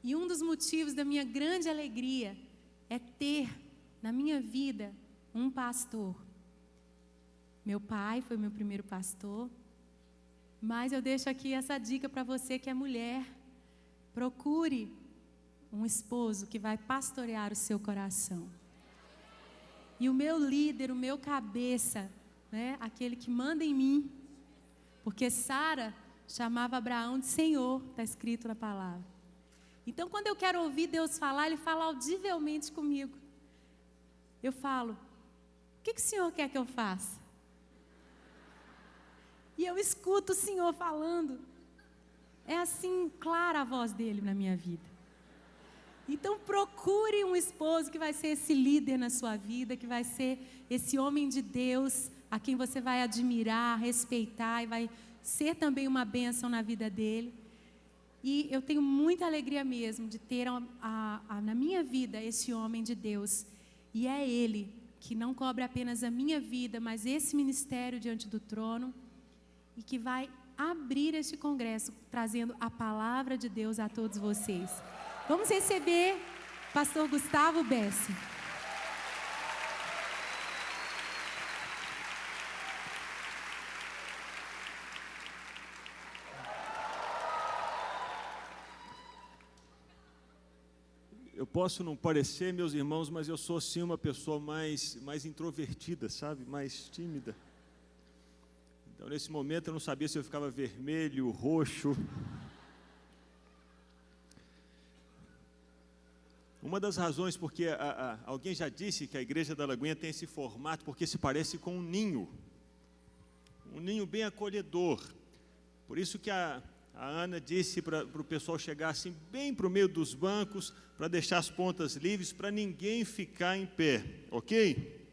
E um dos motivos da minha grande alegria é ter na minha vida um pastor. Meu pai foi meu primeiro pastor, mas eu deixo aqui essa dica para você que é mulher. Procure um esposo que vai pastorear o seu coração. E o meu líder, o meu cabeça, né, aquele que manda em mim, porque Sara chamava Abraão de Senhor, está escrito na palavra. Então, quando eu quero ouvir Deus falar, Ele fala audivelmente comigo. Eu falo, o que o Senhor quer que eu faça? E eu escuto o Senhor falando. É assim, clara a voz dEle na minha vida. Então procure um esposo que vai ser esse líder na sua vida, que vai ser esse homem de Deus, a quem você vai admirar, respeitar e vai ser também uma bênção na vida dele. E eu tenho muita alegria mesmo de ter na minha vida esse homem de Deus. E é ele que não cobre apenas a minha vida, mas esse ministério diante do trono e que vai abrir este congresso, trazendo a palavra de Deus a todos vocês. Vamos receber pastor Gustavo Bessi. Eu posso não parecer, meus irmãos, mas eu sou sim uma pessoa mais introvertida, sabe? Mais tímida. Então, nesse momento, eu não sabia se eu ficava vermelho, roxo. Uma das razões porque alguém já disse que a Igreja da Lagoinha tem esse formato, porque se parece com um ninho bem acolhedor. Por isso que a Ana disse para o pessoal chegar assim, bem para o meio dos bancos, para deixar as pontas livres, para ninguém ficar em pé, ok?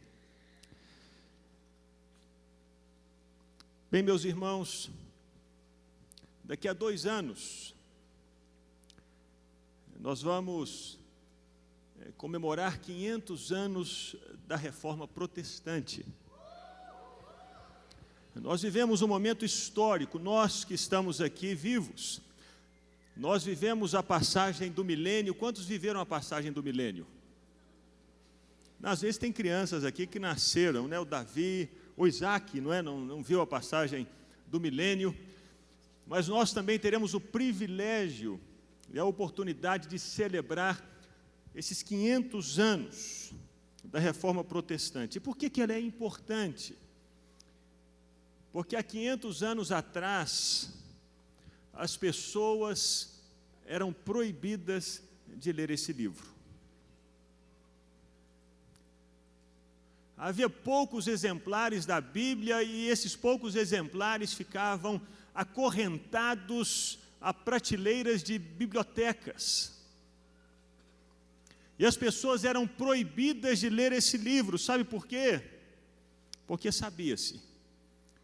Bem, meus irmãos, daqui a 2 anos, nós vamos comemorar 500 anos da Reforma Protestante. Nós vivemos um momento histórico, nós que estamos aqui vivos. Nós vivemos a passagem do milênio. Quantos viveram a passagem do milênio? Às vezes tem crianças aqui que nasceram, né? O Davi, o Isaac, não viu a passagem do milênio. Mas nós também teremos o privilégio e a oportunidade de celebrar esses 500 anos da Reforma Protestante. E por que ela é importante? Porque há 500 anos atrás, as pessoas eram proibidas de ler esse livro. Havia poucos exemplares da Bíblia e esses poucos exemplares ficavam acorrentados a prateleiras de bibliotecas. E as pessoas eram proibidas de ler esse livro. Sabe por quê? Porque sabia-se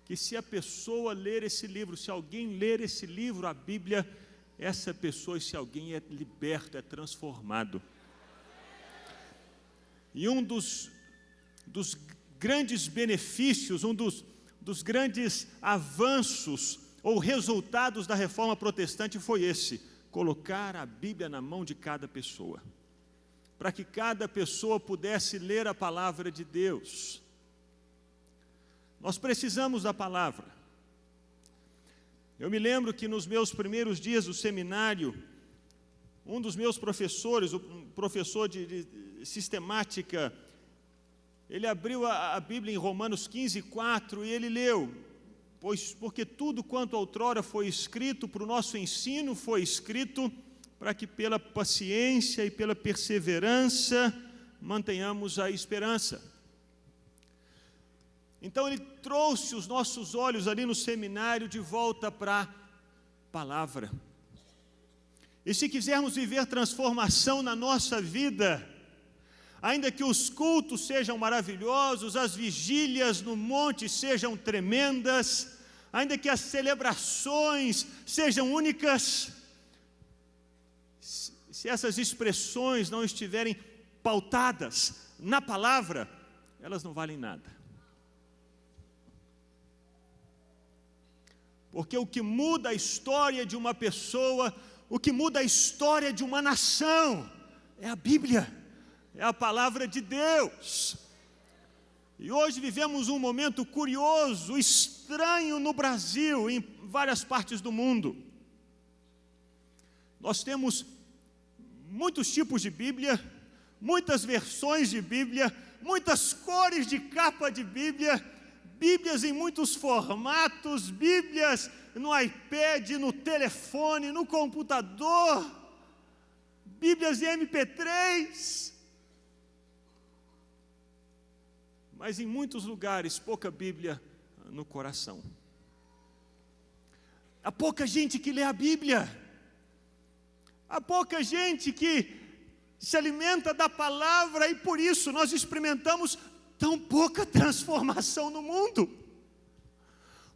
que se a pessoa ler esse livro, se alguém ler esse livro, a Bíblia, essa pessoa, se alguém é liberto, é transformado. E um dos grandes benefícios, um dos grandes avanços ou resultados da Reforma Protestante foi esse: colocar a Bíblia na mão de cada pessoa, para que cada pessoa pudesse ler a palavra de Deus. Nós precisamos da palavra. Eu me lembro que nos meus primeiros dias do seminário, um dos meus professores, um professor de sistemática, ele abriu a Bíblia em Romanos 15:4 e ele leu: porque tudo quanto outrora foi escrito para o nosso ensino, foi escrito para que pela paciência e pela perseverança mantenhamos a esperança. Então ele trouxe os nossos olhos ali no seminário de volta para a palavra. E se quisermos viver transformação na nossa vida, ainda que os cultos sejam maravilhosos, as vigílias no monte sejam tremendas, ainda que as celebrações sejam únicas, se essas expressões não estiverem pautadas na palavra, elas não valem nada. Porque o que muda a história de uma pessoa, o que muda a história de uma nação é a Bíblia, é a palavra de Deus. E hoje vivemos um momento curioso, estranho no Brasil, em várias partes do mundo. Nós temos muitos tipos de Bíblia, muitas versões de Bíblia, muitas cores de capa de Bíblia, Bíblias em muitos formatos, Bíblias no iPad, no telefone, no computador, Bíblias em MP3. Mas em muitos lugares, pouca Bíblia no coração. Há pouca gente que lê a Bíblia. Há pouca gente que se alimenta da palavra e por isso nós experimentamos tão pouca transformação no mundo.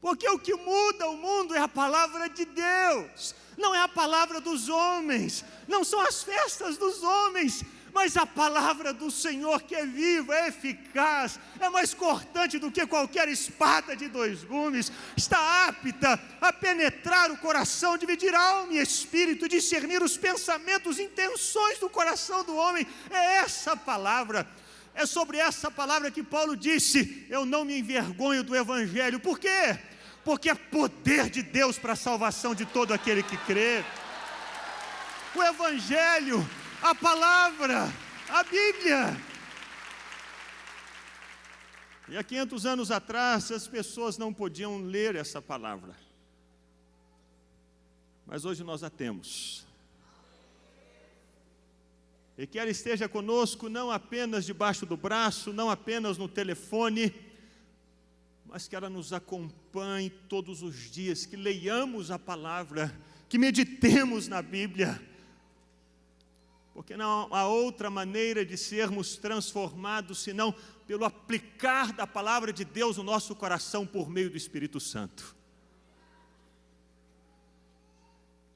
Porque o que muda o mundo é a palavra de Deus, não é a palavra dos homens, não são as festas dos homens, mas a palavra do Senhor que é viva, é eficaz, é mais cortante do que qualquer espada de dois gumes, está apta a penetrar o coração, dividir alma e espírito, discernir os pensamentos, intenções do coração do homem. É essa palavra, é sobre essa palavra que Paulo disse: eu não me envergonho do Evangelho. Por quê? Porque é poder de Deus para a salvação de todo aquele que crê. O Evangelho, a palavra, a Bíblia. E há 500 anos atrás, as pessoas não podiam ler essa palavra. Mas hoje nós a temos. E que ela esteja conosco não apenas debaixo do braço, não apenas no telefone, mas que ela nos acompanhe todos os dias, que leiamos a palavra, que meditemos na Bíblia, porque não há outra maneira de sermos transformados senão pelo aplicar da palavra de Deus no nosso coração por meio do Espírito Santo.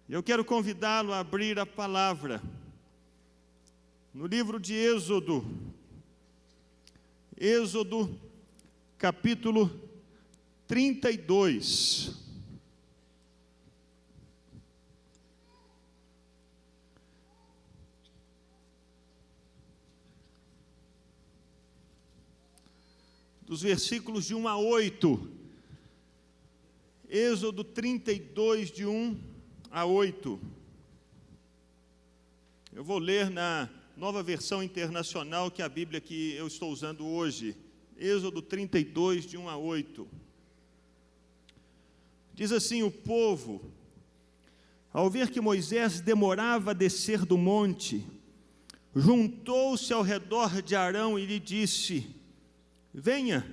E eu quero convidá-lo a abrir a palavra no livro de Êxodo, Êxodo capítulo 32. Dos versículos de 1 a 8. Êxodo 32, de 1 a 8. Eu vou ler na Nova Versão Internacional, que é a Bíblia que eu estou usando hoje. Êxodo 32, de 1 a 8. Diz assim: o povo, ao ver que Moisés demorava a descer do monte, juntou-se ao redor de Arão e lhe disse: venha,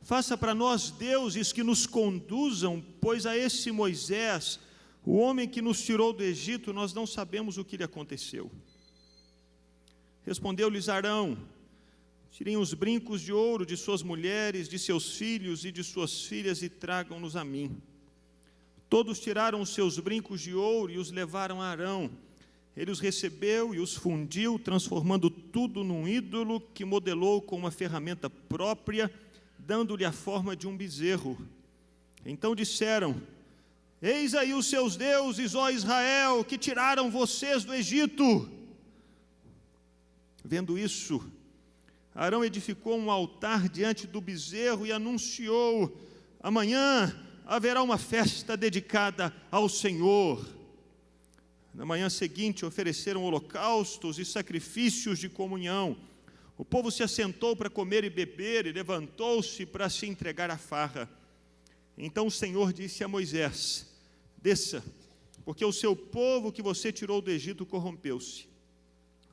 faça para nós deuses que nos conduzam, pois a esse Moisés, o homem que nos tirou do Egito, nós não sabemos o que lhe aconteceu. Respondeu-lhes Arão: tirem os brincos de ouro de suas mulheres, de seus filhos e de suas filhas e tragam-nos a mim. Todos tiraram os seus brincos de ouro e os levaram a Arão. Ele os recebeu e os fundiu, transformando tudo num ídolo que modelou com uma ferramenta própria, dando-lhe a forma de um bezerro. Então disseram: eis aí os seus deuses, ó Israel, que tiraram vocês do Egito. Vendo isso, Arão edificou um altar diante do bezerro e anunciou: amanhã haverá uma festa dedicada ao Senhor. Na manhã seguinte ofereceram holocaustos e sacrifícios de comunhão. O povo se assentou para comer e beber e levantou-se para se entregar à farra. Então o Senhor disse a Moisés: desça, porque o seu povo que você tirou do Egito corrompeu-se.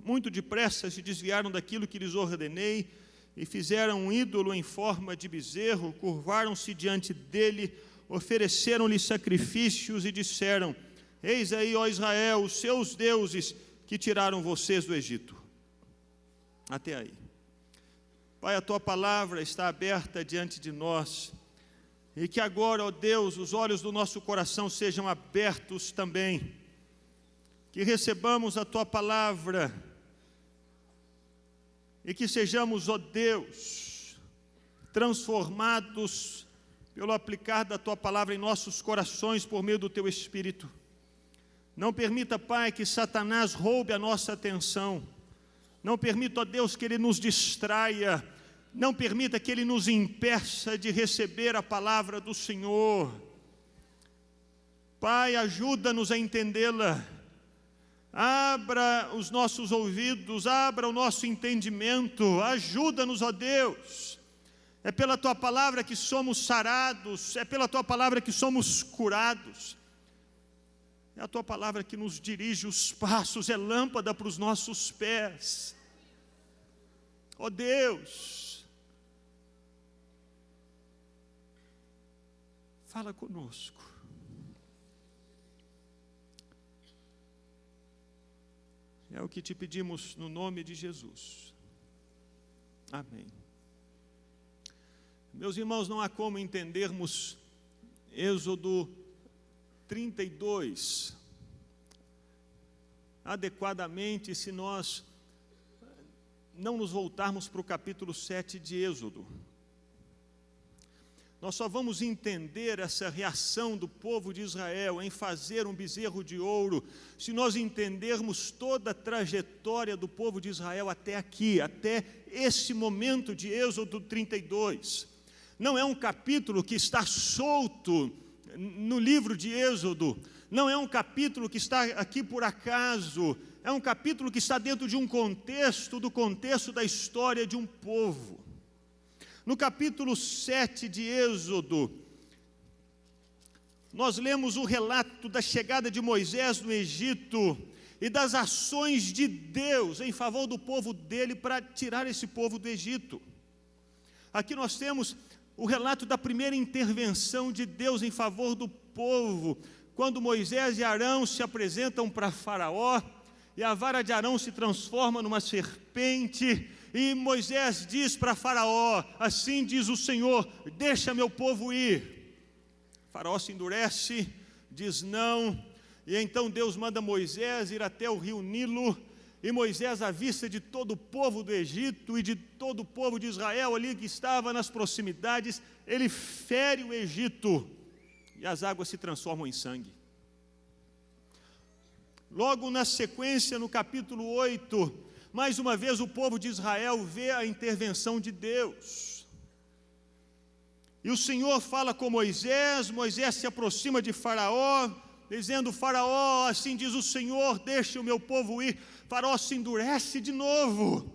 Muito depressa se desviaram daquilo que lhes ordenei e fizeram um ídolo em forma de bezerro, curvaram-se diante dele, ofereceram-lhe sacrifícios e disseram: eis aí, ó Israel, os seus deuses que tiraram vocês do Egito. Até aí. Pai, a tua palavra está aberta diante de nós, e que agora, ó Deus, os olhos do nosso coração sejam abertos também, que recebamos a tua palavra, e que sejamos, ó Deus, transformados pelo aplicar da tua palavra em nossos corações por meio do teu Espírito. Não permita, Pai, que Satanás roube a nossa atenção. Não permita, ó Deus, que ele nos distraia. Não permita que ele nos impeça de receber a palavra do Senhor. Pai, ajuda-nos a entendê-la. Abra os nossos ouvidos, abra o nosso entendimento. Ajuda-nos, ó Deus. É pela Tua palavra que somos sarados, é pela Tua palavra que somos curados. É a Tua palavra que nos dirige os passos, é lâmpada para os nossos pés. Ó Deus, fala conosco. É o que te pedimos no nome de Jesus. Amém. Meus irmãos, não há como entendermos Êxodo 32 adequadamente se nós não nos voltarmos para o capítulo 7 de Êxodo. Nós só vamos entender essa reação do povo de Israel em fazer um bezerro de ouro se nós entendermos toda a trajetória do povo de Israel até aqui, até esse momento de Êxodo 32. Não é um capítulo que está solto no livro de Êxodo, não é um capítulo que está aqui por acaso, é um capítulo que está dentro de um contexto, do contexto da história de um povo. No capítulo 7 de Êxodo, nós lemos o relato da chegada de Moisés no Egito e das ações de Deus em favor do povo dele para tirar esse povo do Egito. Aqui nós temos o relato da primeira intervenção de Deus em favor do povo, quando Moisés e Arão se apresentam para Faraó, e a vara de Arão se transforma numa serpente, e Moisés diz para Faraó: assim diz o Senhor, deixa meu povo ir. Faraó se endurece, diz não, e então Deus manda Moisés ir até o rio Nilo, e Moisés, à vista de todo o povo do Egito e de todo o povo de Israel ali que estava nas proximidades, ele fere o Egito, e as águas se transformam em sangue. Logo na sequência, no capítulo 8, mais uma vez o povo de Israel vê a intervenção de Deus. E o Senhor fala com Moisés, Moisés se aproxima de Faraó, dizendo: Faraó, assim diz o Senhor, deixe o meu povo ir. Faraó se endurece de novo.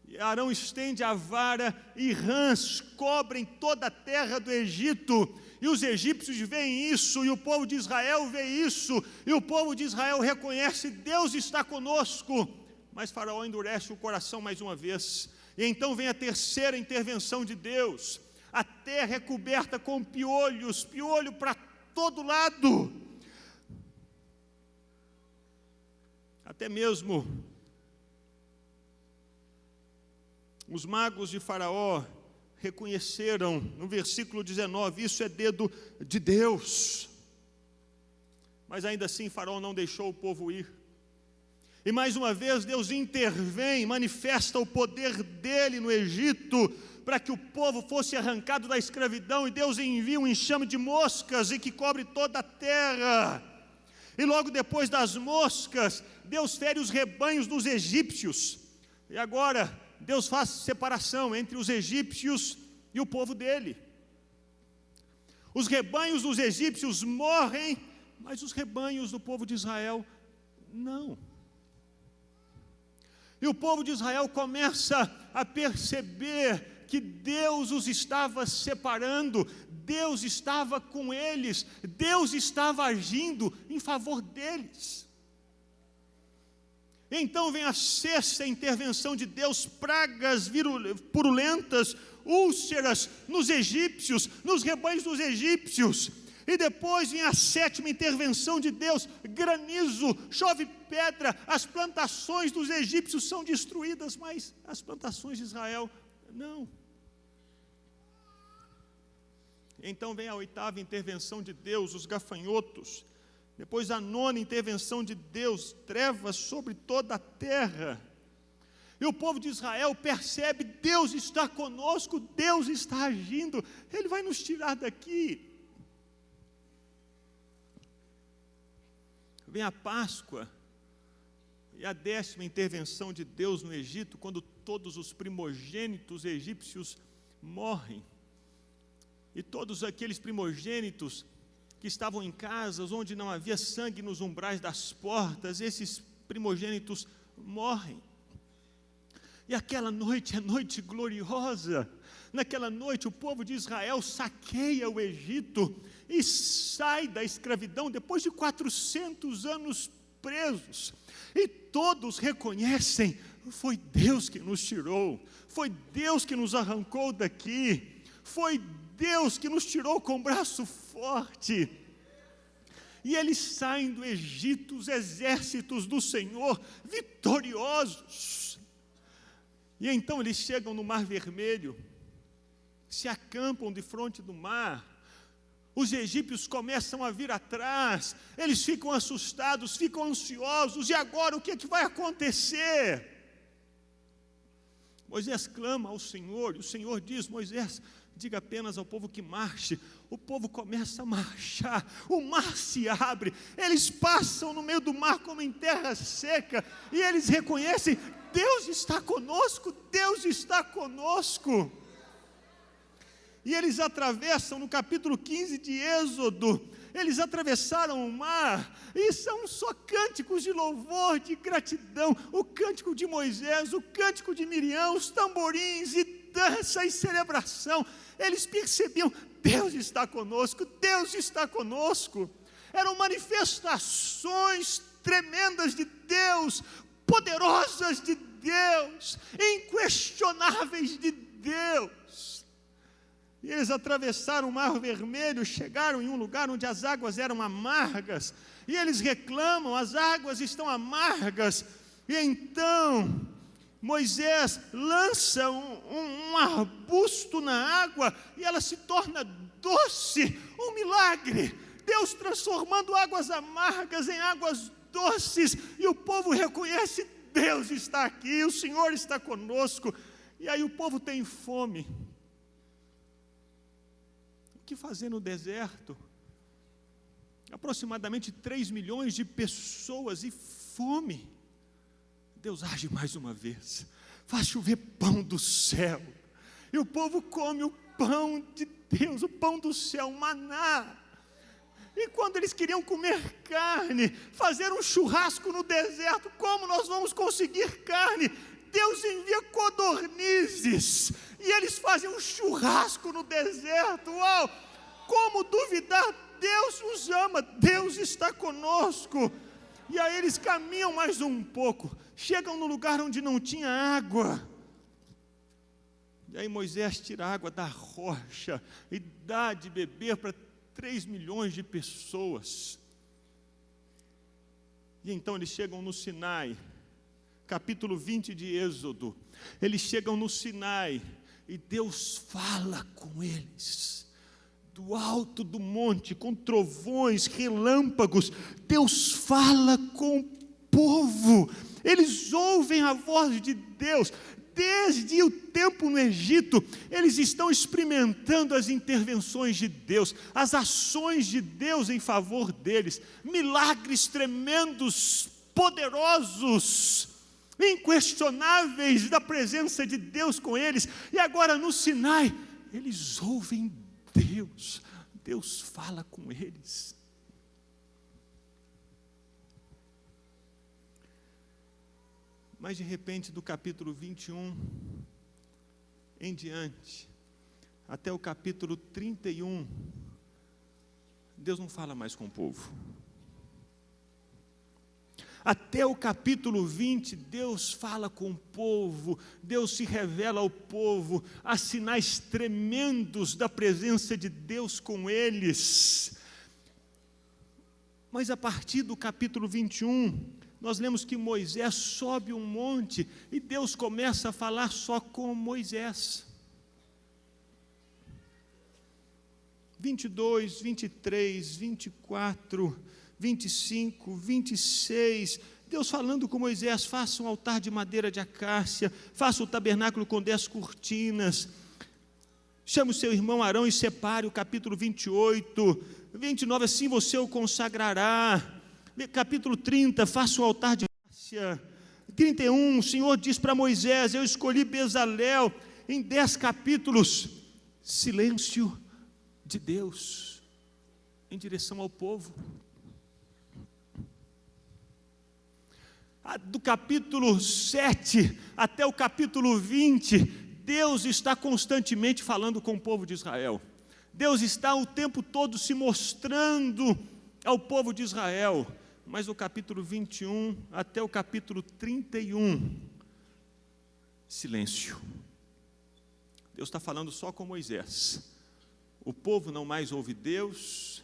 E Arão estende a vara e rãs cobrem toda a terra do Egito. E os egípcios veem isso, e o povo de Israel vê isso, e o povo de Israel reconhece: Deus está conosco. Mas Faraó endurece o coração mais uma vez. E então vem a terceira intervenção de Deus. A terra é coberta com piolhos, piolho para todo lado. Até mesmo os magos de Faraó reconheceram, no versículo 19, isso é dedo de Deus. Mas ainda assim Faraó não deixou o povo ir. E mais uma vez Deus intervém, manifesta o poder dele no Egito, para que o povo fosse arrancado da escravidão, e Deus envia um enxame de moscas e que cobre toda a terra. E logo depois das moscas, Deus fere os rebanhos dos egípcios. E agora Deus faz separação entre os egípcios e o povo dele. Os rebanhos dos egípcios morrem, mas os rebanhos do povo de Israel não. E o povo de Israel começa a perceber que Deus os estava separando, Deus estava com eles, Deus estava agindo em favor deles. Então vem a sexta intervenção de Deus: pragas purulentas, úlceras nos egípcios, nos rebanhos dos egípcios. E depois vem a sétima intervenção de Deus: granizo, chove pedra, as plantações dos egípcios são destruídas, mas as plantações de Israel não. Então vem a oitava intervenção de Deus, os gafanhotos. Depois a nona intervenção de Deus, trevas sobre toda a terra. E o povo de Israel percebe: Deus está conosco, Deus está agindo, Ele vai nos tirar daqui. vem a Páscoa, e a 10ª intervenção de Deus no Egito, quando todos os primogênitos egípcios morrem. E todos aqueles primogênitos que estavam em casas onde não havia sangue nos umbrais das portas, esses primogênitos morrem. E aquela noite é noite gloriosa. Naquela noite o povo de Israel saqueia o Egito e sai da escravidão depois de 400 anos presos. E todos reconhecem, foi Deus que nos tirou, foi Deus que nos arrancou daqui, foi Deus que nos tirou com o braço forte. E eles saem do Egito, os exércitos do Senhor, vitoriosos. E então eles chegam no Mar Vermelho, se acampam de frente do mar. Os egípcios começam a vir atrás, eles ficam assustados, ficam ansiosos, e agora o que é que vai acontecer? Moisés clama ao Senhor, e o Senhor diz: Moisés, diga apenas ao povo que marche. O povo começa a marchar, o mar se abre, eles passam no meio do mar como em terra seca, e eles reconhecem: Deus está conosco, Deus está conosco. E eles atravessam, no capítulo 15 de Êxodo, eles atravessaram o mar, e são só cânticos de louvor, de gratidão, o cântico de Moisés, o cântico de Miriam, os tamborins e dança e celebração. Eles percebiam: Deus está conosco, Deus está conosco. Eram manifestações tremendas de Deus, poderosas de Deus, inquestionáveis de Deus. E eles atravessaram o Mar Vermelho, chegaram em um lugar onde as águas eram amargas, e eles reclamam: as águas estão amargas. E então Moisés lança um arbusto na água, e ela se torna doce, um milagre. Deus transformando águas amargas em águas doces, e o povo reconhece: Deus está aqui, o Senhor está conosco. E aí o povo tem fome. O que fazer no deserto? Aproximadamente 3 milhões de pessoas e fome. Deus age mais uma vez, faz chover pão do céu, e o povo come o pão de Deus, o pão do céu, o maná. E quando eles queriam comer carne, fazer um churrasco no deserto, como nós vamos conseguir carne? Deus envia codornizes, e eles fazem um churrasco no deserto. Uau! Como duvidar? Deus nos ama, Deus está conosco. E aí eles caminham mais um pouco, chegam no lugar onde não tinha água. E aí Moisés tira a água da rocha e dá de beber para 3 milhões de pessoas. E então eles chegam no Sinai, capítulo 20 de Êxodo. Eles chegam no Sinai e Deus fala com eles. Do alto do monte, com trovões, relâmpagos, Deus fala com o povo. Eles ouvem a voz de Deus. Desde o tempo no Egito, eles estão experimentando as intervenções de Deus, as ações de Deus em favor deles, milagres tremendos, poderosos, inquestionáveis da presença de Deus com eles. E agora no Sinai, eles ouvem Deus, Deus fala com eles. Mas de repente, do capítulo 21 em diante, até o capítulo 31, Deus não fala mais com o povo. Até o capítulo 20, Deus fala com o povo, Deus se revela ao povo, há sinais tremendos da presença de Deus com eles. Mas a partir do capítulo 21, nós lemos que Moisés sobe um monte e Deus começa a falar só com Moisés. 22, 23, 24, 25, 26, Deus falando com Moisés: faça um altar de madeira de acácia, faça o tabernáculo com 10 cortinas, chame o seu irmão Arão e separe. O capítulo 28, 29, assim você o consagrará. Capítulo 30, faça um altar de graça. 31, o Senhor diz para Moisés: eu escolhi Bezalel. Em 10 capítulos, silêncio de Deus em direção ao povo. Do capítulo 7 até o capítulo 20, Deus está constantemente falando com o povo de Israel. Deus está o tempo todo se mostrando ao povo de Israel. Mas o capítulo 21 até o capítulo 31, silêncio. Deus está falando só com Moisés. O povo não mais ouve Deus.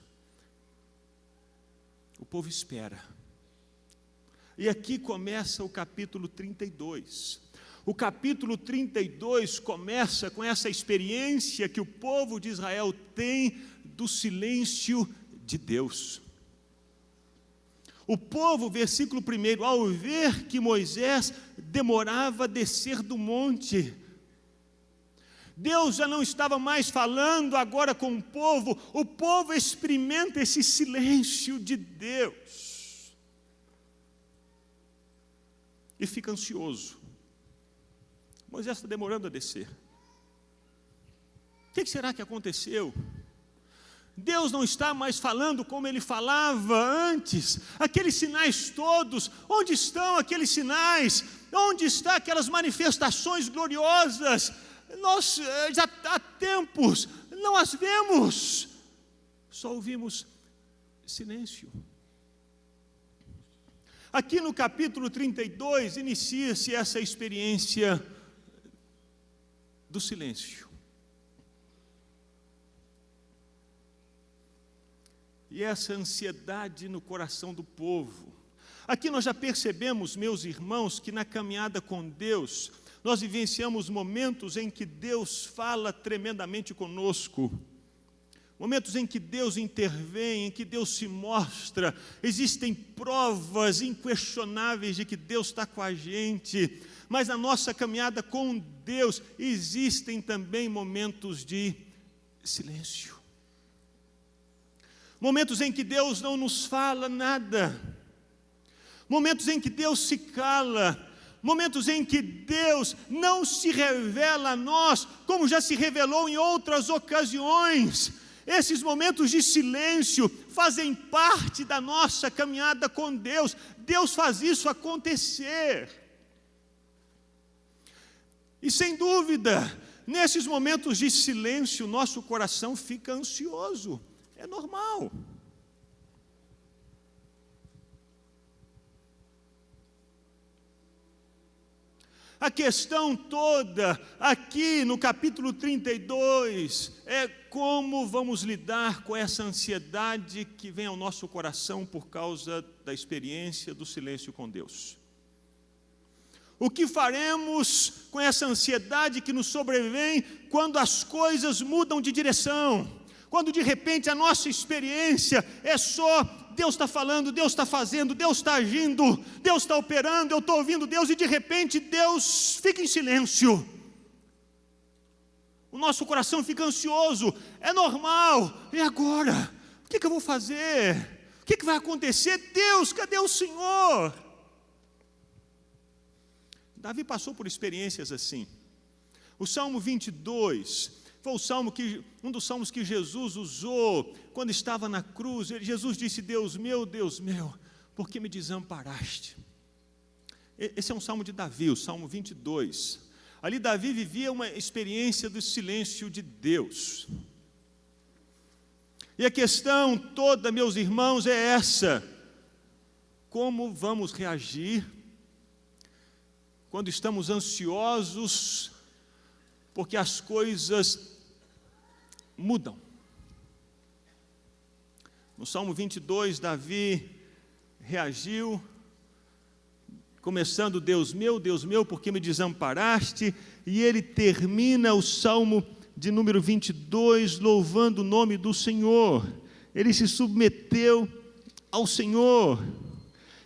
O povo espera. E aqui começa o capítulo 32. O capítulo 32 começa com essa experiência que o povo de Israel tem do silêncio de Deus. O povo, versículo 1, ao ver que Moisés demorava a descer do monte, Deus já não estava mais falando agora com o povo experimenta esse silêncio de Deus e fica ansioso. Moisés está demorando a descer. O que será que aconteceu? Deus não está mais falando como Ele falava antes. Aqueles sinais todos, onde estão aqueles sinais? Onde estão aquelas manifestações gloriosas? Nós já há tempos não as vemos. Só ouvimos silêncio. Aqui no capítulo 32 inicia-se essa experiência do silêncio. E essa ansiedade no coração do povo. Aqui nós já percebemos, meus irmãos, que na caminhada com Deus, nós vivenciamos momentos em que Deus fala tremendamente conosco. Momentos em que Deus intervém, em que Deus se mostra. Existem provas inquestionáveis de que Deus está com a gente. Mas na nossa caminhada com Deus, existem também momentos de silêncio. Momentos em que Deus não nos fala nada. Momentos em que Deus se cala. Momentos em que Deus não se revela a nós, como já se revelou em outras ocasiões. Esses momentos de silêncio fazem parte da nossa caminhada com Deus. Deus faz isso acontecer. E sem dúvida, nesses momentos de silêncio, nosso coração fica ansioso. É normal. A questão toda aqui no capítulo 32 é como vamos lidar com essa ansiedade que vem ao nosso coração por causa da experiência do silêncio com Deus. O que faremos com essa ansiedade que nos sobrevém quando as coisas mudam de direção? Quando de repente a nossa experiência é só Deus está falando, Deus está fazendo, Deus está agindo, Deus está operando, eu estou ouvindo Deus e de repente Deus fica em silêncio. O nosso coração fica ansioso, é normal. E agora? O que eu vou fazer? O que vai acontecer? Deus, cadê o Senhor? Davi passou por experiências assim. O Salmo 22 foi um dos salmos que Jesus usou quando estava na cruz. Jesus disse: Deus meu, por que me desamparaste? Esse é um salmo de Davi, o Salmo 22. Ali Davi vivia uma experiência do silêncio de Deus. E a questão toda, meus irmãos, é essa: como vamos reagir quando estamos ansiosos porque as coisas mudam? No Salmo 22, Davi reagiu, começando: Deus meu, por que me desamparaste? E ele termina o Salmo de número 22, louvando o nome do Senhor. Ele se submeteu ao Senhor.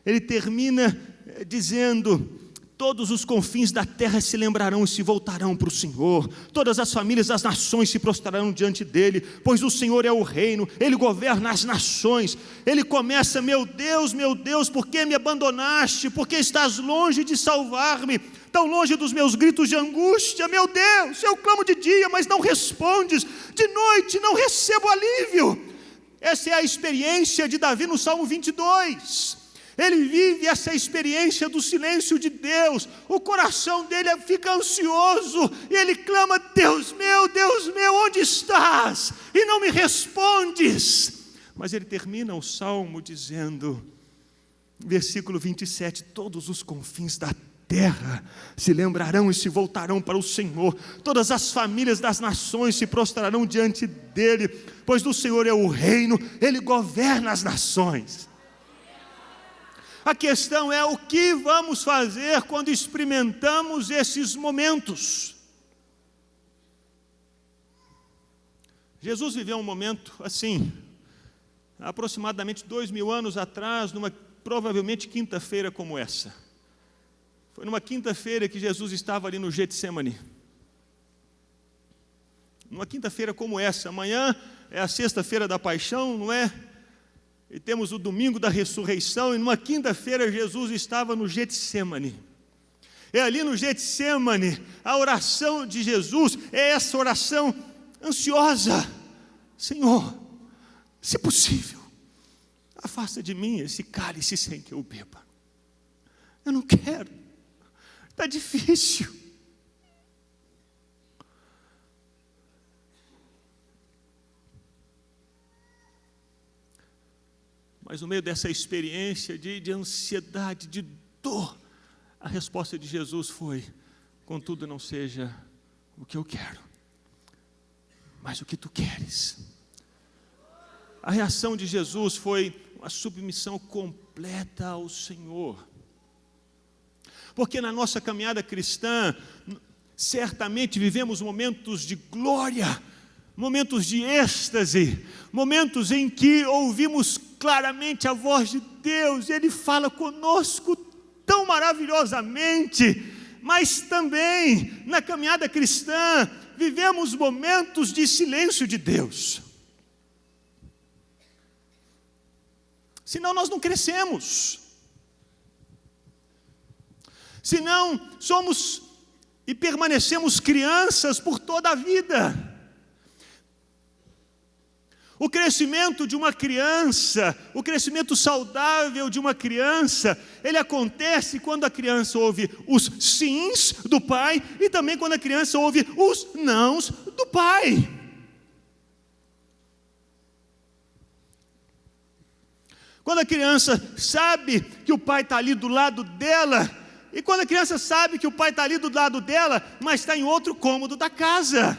Ele termina dizendo: Todos os confins da terra se lembrarão e se voltarão para o Senhor. Todas as famílias das nações se prostrarão diante dele, pois o Senhor é o reino, ele governa as nações. Ele começa: meu Deus, por que me abandonaste? Por que estás longe de salvar-me? Tão longe dos meus gritos de angústia. Meu Deus, eu clamo de dia, mas não respondes. De noite não recebo alívio. Essa é a experiência de Davi no Salmo 22. Ele vive essa experiência do silêncio de Deus. O coração dele fica ansioso e ele clama: Deus meu, onde estás? E não me respondes. Mas ele termina o salmo dizendo, versículo 27, todos os confins da terra se lembrarão e se voltarão para o Senhor. Todas as famílias das nações se prostrarão diante dele, pois do Senhor é o reino, ele governa as nações. A questão é: o que vamos fazer quando experimentamos esses momentos? Jesus viveu um momento assim, aproximadamente 2000 anos atrás, numa provavelmente quinta-feira como essa. Foi numa quinta-feira que Jesus estava ali no Getsemane. Numa quinta-feira como essa. Amanhã é a sexta-feira da paixão, não é? E temos o domingo da ressurreição, e numa quinta-feira Jesus estava no Getsemane. É ali no Getsemane, a oração de Jesus é essa oração ansiosa: Senhor, se possível, afasta de mim esse cálice sem que eu beba. Eu não quero, está difícil. Mas no meio dessa experiência de ansiedade, de dor, a resposta de Jesus foi: contudo não seja o que eu quero, mas o que tu queres. A reação de Jesus foi uma submissão completa ao Senhor. Porque na nossa caminhada cristã, certamente vivemos momentos de glória, momentos de êxtase, momentos em que ouvimos claramente a voz de Deus, Ele fala conosco tão maravilhosamente, mas também na caminhada cristã vivemos momentos de silêncio de Deus. Senão nós não crescemos, senão somos e permanecemos crianças por toda a vida. O crescimento de uma criança, o crescimento saudável de uma criança, ele acontece quando a criança ouve os sims do pai e também quando a criança ouve os nãos do pai. Quando a criança sabe que o pai está ali do lado dela, e quando a criança sabe que o pai está ali do lado dela, mas está em outro cômodo da casa.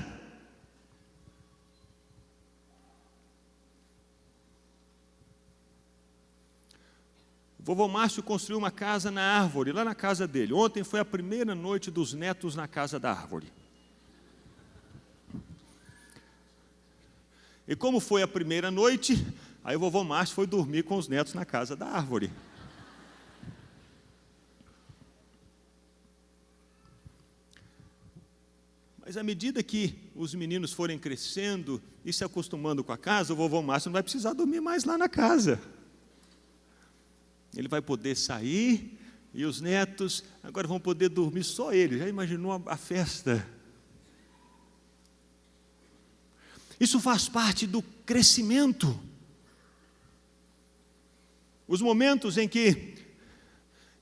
O vovô Márcio construiu uma casa na árvore, lá na casa dele. Ontem foi a primeira noite dos netos na casa da árvore. E como foi a primeira noite, aí o vovô Márcio foi dormir com os netos na casa da árvore. Mas à medida que os meninos forem crescendo e se acostumando com a casa, o vovô Márcio não vai precisar dormir mais lá na casa. Ele vai poder sair e os netos agora vão poder dormir só ele. Já imaginou a festa? Isso faz parte do crescimento. Os momentos em que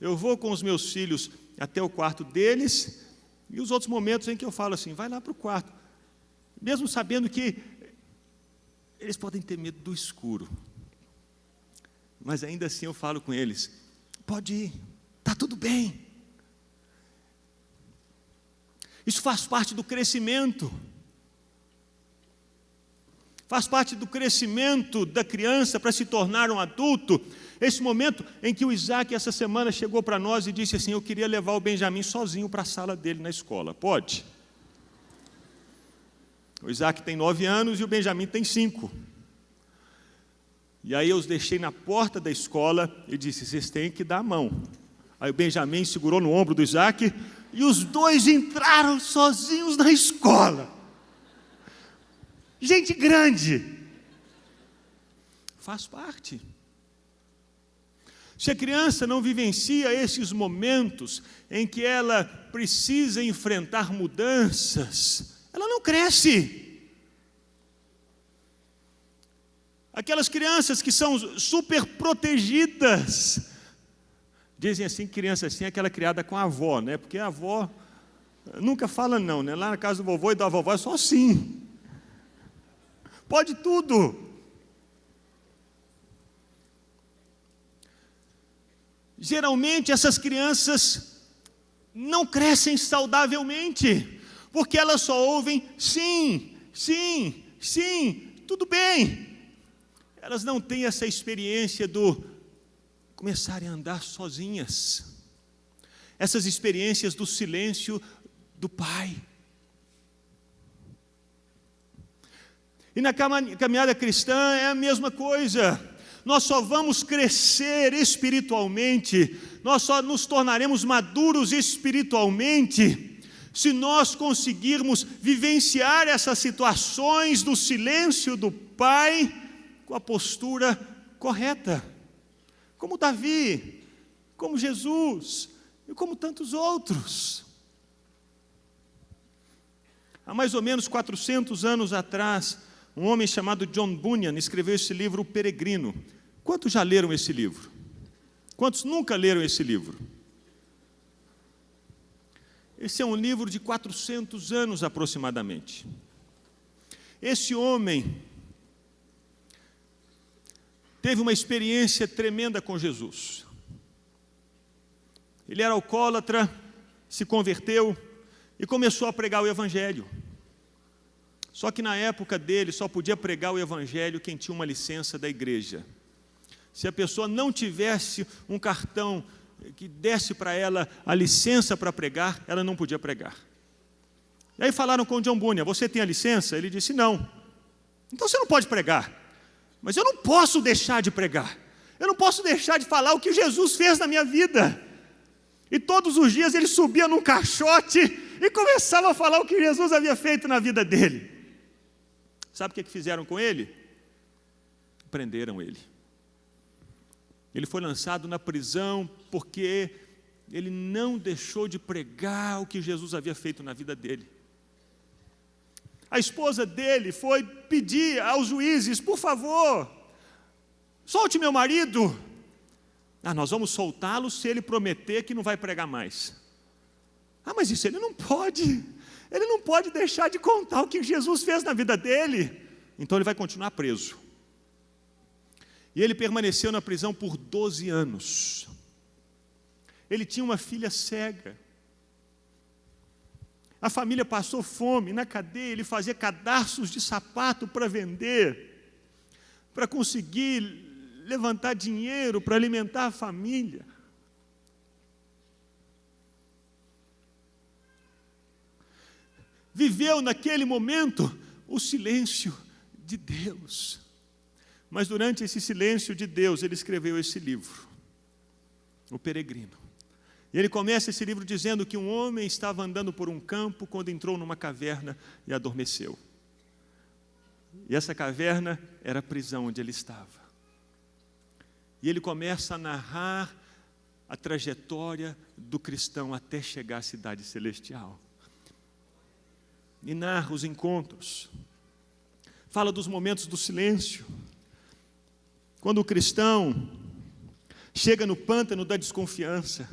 eu vou com os meus filhos até o quarto deles e os outros momentos em que eu falo assim: vai lá para o quarto. Mesmo sabendo que eles podem ter medo do escuro. Mas ainda assim eu falo com eles: pode ir, está tudo bem. Isso faz parte do crescimento. Faz parte do crescimento da criança para se tornar um adulto. Esse momento em que o Isaac essa semana chegou para nós e disse assim: eu queria levar o Benjamin sozinho para a sala dele na escola. Pode? O Isaac tem 9 anos e o Benjamin tem 5. E aí eu os deixei na porta da escola e disse: vocês têm que dar a mão. Aí o Benjamim segurou no ombro do Isaac e os dois entraram sozinhos na escola. Gente grande. Faz parte. Se a criança não vivencia esses momentos em que ela precisa enfrentar mudanças, ela não cresce. Aquelas crianças que são super protegidas, dizem assim, que criança assim é aquela criada com a avó, né? Porque a avó nunca fala não, né? Lá na casa do vovô e da vovó é só sim. Pode tudo. Geralmente essas crianças não crescem saudavelmente, porque elas só ouvem sim, sim, sim, tudo bem. Elas não têm essa experiência do começarem a andar sozinhas, essas experiências do silêncio do pai. E na caminhada cristã é a mesma coisa. Nós só vamos crescer espiritualmente, nós só nos tornaremos maduros espiritualmente, se nós conseguirmos vivenciar essas situações do silêncio do Pai com a postura correta, como Davi, como Jesus e como tantos outros. Há mais ou menos 400 anos atrás, um homem chamado John Bunyan escreveu esse livro, O Peregrino. Quantos já leram esse livro? Quantos nunca leram esse livro? Esse é um livro de 400 anos aproximadamente. Esse homem teve uma experiência tremenda com Jesus. Ele era alcoólatra, se converteu e começou a pregar o Evangelho. Só que na época dele só podia pregar o Evangelho quem tinha uma licença da igreja. Se a pessoa não tivesse um cartão que desse para ela a licença para pregar, ela não podia pregar. E aí falaram com o John Bunyan, você tem a licença? Ele disse, não. Então você não pode pregar. Mas eu não posso deixar de pregar. Eu não posso deixar de falar o que Jesus fez na minha vida. E todos os dias ele subia num caixote e começava a falar o que Jesus havia feito na vida dele. Sabe o que fizeram com ele? Prenderam ele. Ele foi lançado na prisão porque ele não deixou de pregar o que Jesus havia feito na vida dele. A esposa dele foi pedir aos juízes, por favor, solte meu marido. Nós vamos soltá-lo se ele prometer que não vai pregar mais. Mas isso ele não pode. Ele não pode deixar de contar o que Jesus fez na vida dele. Então ele vai continuar preso. E ele permaneceu na prisão por 12 anos. Ele tinha uma filha cega. A família passou fome na cadeia, ele fazia cadarços de sapato para vender, para conseguir levantar dinheiro para alimentar a família. Viveu naquele momento o silêncio de Deus. Mas durante esse silêncio de Deus, ele escreveu esse livro, O Peregrino. E ele começa esse livro dizendo que um homem estava andando por um campo quando entrou numa caverna e adormeceu. E essa caverna era a prisão onde ele estava. E ele começa a narrar a trajetória do cristão até chegar à cidade celestial. E narra os encontros. Fala dos momentos do silêncio. Quando o cristão chega no pântano da desconfiança,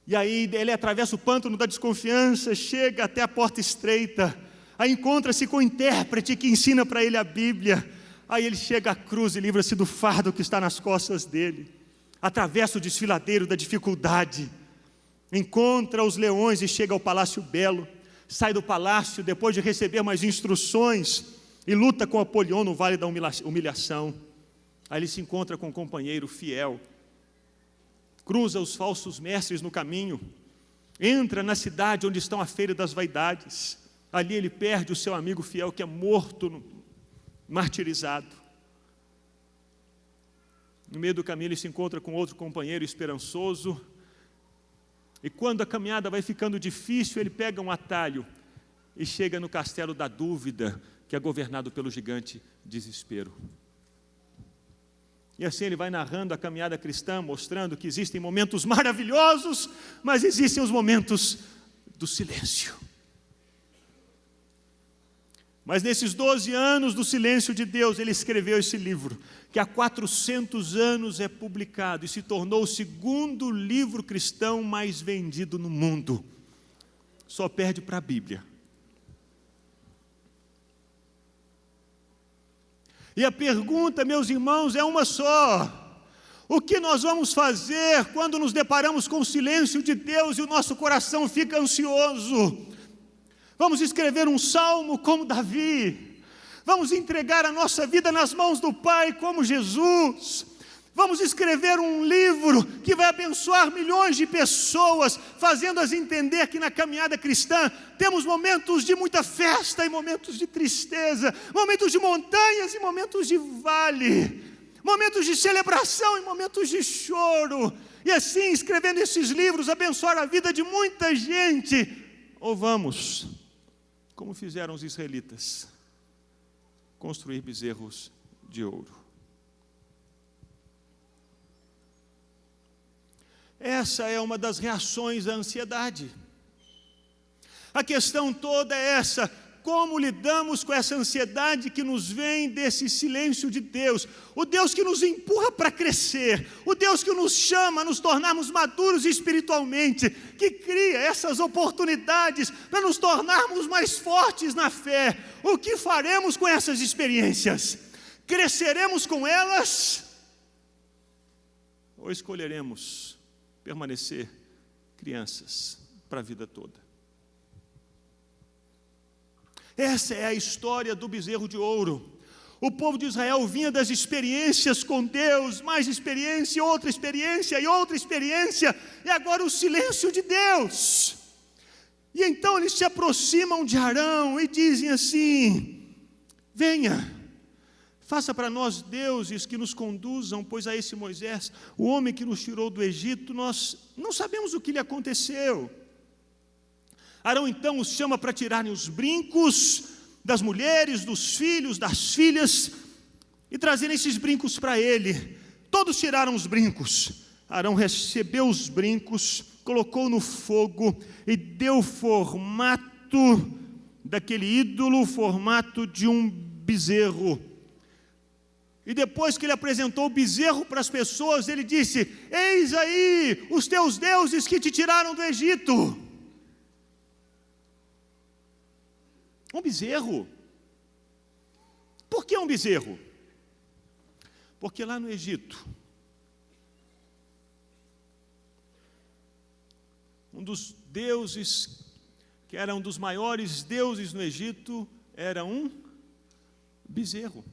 e aí ele atravessa o pântano da desconfiança, chega até a porta estreita, aí encontra-se com o intérprete que ensina para ele a Bíblia, aí ele chega à cruz e livra-se do fardo que está nas costas dele, atravessa o desfiladeiro da dificuldade, encontra os leões e chega ao Palácio Belo, sai do palácio depois de receber mais instruções e luta com Apolion no Vale da Humilhação. Aí ele se encontra com um companheiro fiel, cruza os falsos mestres no caminho, entra na cidade onde estão a feira das vaidades, ali ele perde o seu amigo fiel que é morto, martirizado. No meio do caminho ele se encontra com outro companheiro esperançoso, e quando a caminhada vai ficando difícil, ele pega um atalho e chega no castelo da dúvida, que é governado pelo gigante desespero. E assim ele vai narrando a caminhada cristã, mostrando que existem momentos maravilhosos, mas existem os momentos do silêncio. Mas nesses 12 anos do silêncio de Deus, ele escreveu esse livro, que há 400 anos é publicado e se tornou o segundo livro cristão mais vendido no mundo. Só perde para a Bíblia. E a pergunta, meus irmãos, é uma só: o que nós vamos fazer quando nos deparamos com o silêncio de Deus e o nosso coração fica ansioso? Vamos escrever um salmo como Davi? Vamos entregar a nossa vida nas mãos do Pai como Jesus? Vamos escrever um livro que vai abençoar milhões de pessoas, fazendo-as entender que na caminhada cristã temos momentos de muita festa e momentos de tristeza, momentos de montanhas e momentos de vale, momentos de celebração e momentos de choro, e assim, escrevendo esses livros, abençoar a vida de muita gente. Ou vamos, como fizeram os israelitas, construir bezerros de ouro? Essa é uma das reações à ansiedade. A questão toda é essa: como lidamos com essa ansiedade que nos vem desse silêncio de Deus? O Deus que nos empurra para crescer, o Deus que nos chama a nos tornarmos maduros espiritualmente, que cria essas oportunidades para nos tornarmos mais fortes na fé. O que faremos com essas experiências? Cresceremos com elas? Ou escolheremos permanecer crianças para a vida toda? Essa é a história do bezerro de ouro. O povo de Israel vinha das experiências com Deus, mais experiência, outra experiência e outra experiência, e agora o silêncio de Deus. E então eles se aproximam de Arão e dizem assim: venha, faça para nós deuses que nos conduzam, pois a esse Moisés, o homem que nos tirou do Egito, nós não sabemos o que lhe aconteceu. Arão então os chama para tirarem os brincos das mulheres, dos filhos, das filhas, e trazerem esses brincos para ele. Todos tiraram os brincos. Arão recebeu os brincos, colocou no fogo e deu o formato daquele ídolo, o formato de um bezerro. E depois que ele apresentou o bezerro para as pessoas, ele disse: eis aí os teus deuses que te tiraram do Egito. Um bezerro. Por que um bezerro? Porque lá no Egito, um dos deuses, que era um dos maiores deuses no Egito, era um bezerro.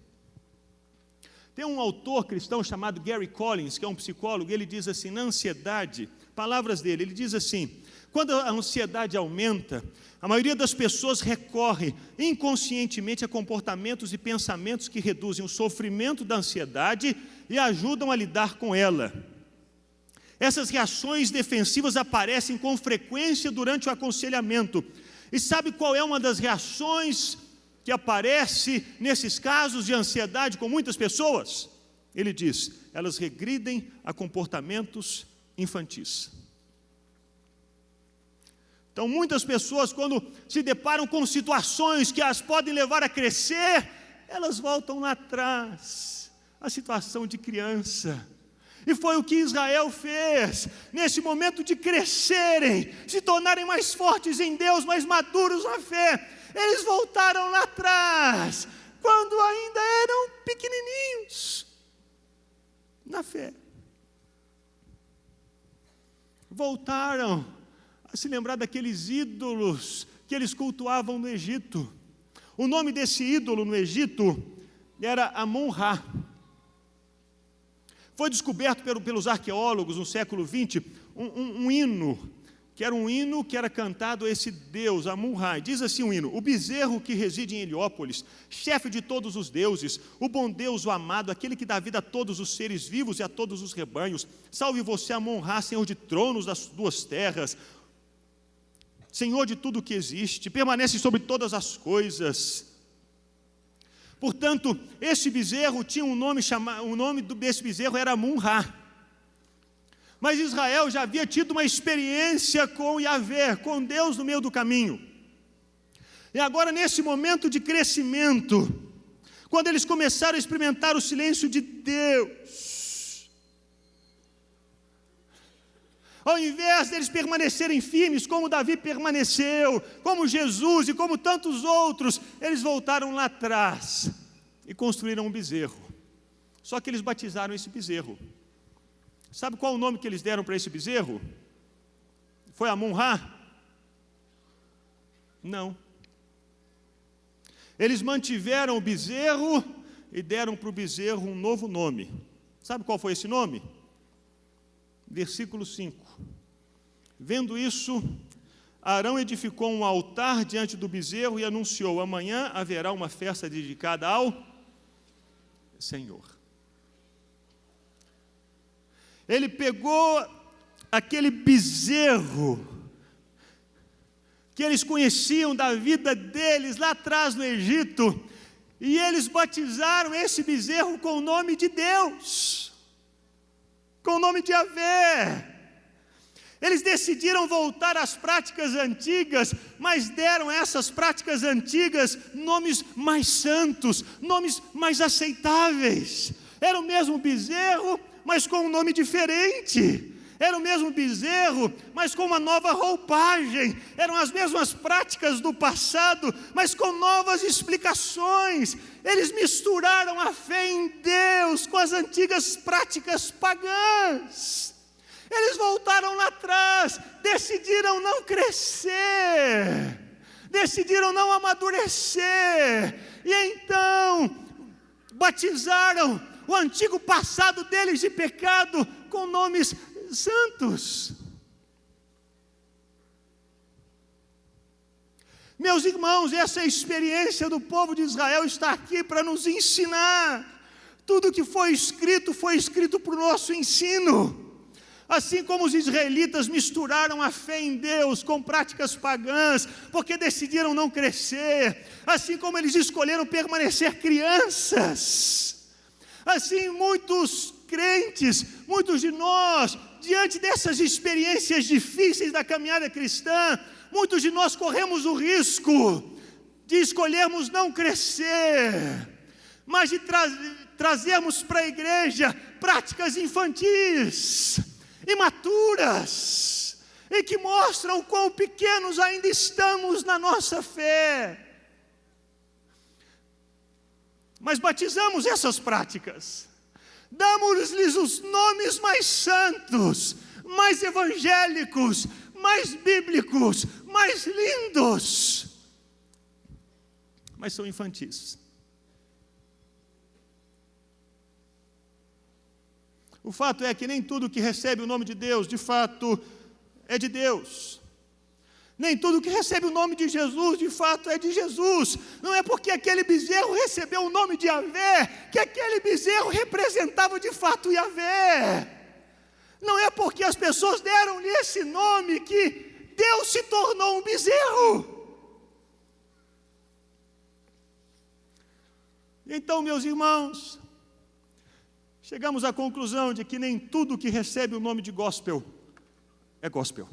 Tem um autor cristão chamado Gary Collins, que é um psicólogo, ele diz assim, na ansiedade, palavras dele, ele diz assim: quando a ansiedade aumenta, a maioria das pessoas recorre inconscientemente a comportamentos e pensamentos que reduzem o sofrimento da ansiedade e ajudam a lidar com ela. Essas reações defensivas aparecem com frequência durante o aconselhamento. E sabe qual é uma das reações que aparece nesses casos de ansiedade com muitas pessoas? Ele diz: elas regridem a comportamentos infantis. Então, muitas pessoas, quando se deparam com situações que as podem levar a crescer, elas voltam lá atrás, a situação de criança. E foi o que Israel fez, nesse momento de crescerem, se tornarem mais fortes em Deus, mais maduros na fé. Eles voltaram lá atrás, quando ainda eram pequenininhos na fé. Voltaram a se lembrar daqueles ídolos que eles cultuavam no Egito. O nome desse ídolo no Egito era Amon-Ra. Foi descoberto pelos arqueólogos no século XX um hino que era um hino que era cantado a esse deus, Amun-Ra. Diz assim o hino: o bezerro que reside em Heliópolis, chefe de todos os deuses, o bom Deus, o amado, aquele que dá vida a todos os seres vivos e a todos os rebanhos, salve você, Amun-Ra, Senhor de tronos das duas terras, Senhor de tudo que existe, permanece sobre todas as coisas. Portanto, esse bezerro tinha um nome, o nome desse bezerro era Amun-Ra. Mas Israel já havia tido uma experiência com Yahvé, com Deus no meio do caminho. E agora, nesse momento de crescimento, quando eles começaram a experimentar o silêncio de Deus, ao invés deles permanecerem firmes, como Davi permaneceu, como Jesus e como tantos outros, eles voltaram lá atrás e construíram um bezerro. Só que eles batizaram esse bezerro. Sabe qual o nome que eles deram para esse bezerro? Foi Amun-Ra? Não. Eles mantiveram o bezerro e deram para o bezerro um novo nome. Sabe qual foi esse nome? Versículo 5. Vendo isso, Arão edificou um altar diante do bezerro e anunciou: amanhã haverá uma festa dedicada ao Senhor. Ele pegou aquele bezerro que eles conheciam da vida deles lá atrás no Egito, e eles batizaram esse bezerro com o nome de Deus, com o nome de Yahvé. Eles decidiram voltar às práticas antigas, mas deram a essas práticas antigas nomes mais santos, nomes mais aceitáveis. Era o mesmo bezerro, mas com um nome diferente. Era o mesmo bezerro, mas com uma nova roupagem. Eram as mesmas práticas do passado, mas com novas explicações. Eles misturaram a fé em Deus com as antigas práticas pagãs. Eles voltaram lá atrás, decidiram não crescer, decidiram não amadurecer, e então batizaram o antigo passado deles de pecado com nomes santos. Meus irmãos, essa experiência do povo de Israel está aqui para nos ensinar. Tudo que foi escrito para o nosso ensino. Assim como os israelitas misturaram a fé em Deus com práticas pagãs, porque decidiram não crescer, assim como eles escolheram permanecer crianças, assim muitos crentes, muitos de nós, diante dessas experiências difíceis da caminhada cristã, muitos de nós corremos o risco de escolhermos não crescer, mas de trazermos para a igreja práticas infantis, imaturas, e que mostram quão pequenos ainda estamos na nossa fé. Mas batizamos essas práticas, damos-lhes os nomes mais santos, mais evangélicos, mais bíblicos, mais lindos, mas são infantis. O fato é que nem tudo que recebe o nome de Deus, de fato, é de Deus. Nem tudo que recebe o nome de Jesus, de fato, é de Jesus. Não é porque aquele bezerro recebeu o nome de Yahvé, que aquele bezerro representava de fato Yahvé. Não é porque as pessoas deram-lhe esse nome que Deus se tornou um bezerro. Então, meus irmãos, chegamos à conclusão de que nem tudo que recebe o nome de gospel é gospel.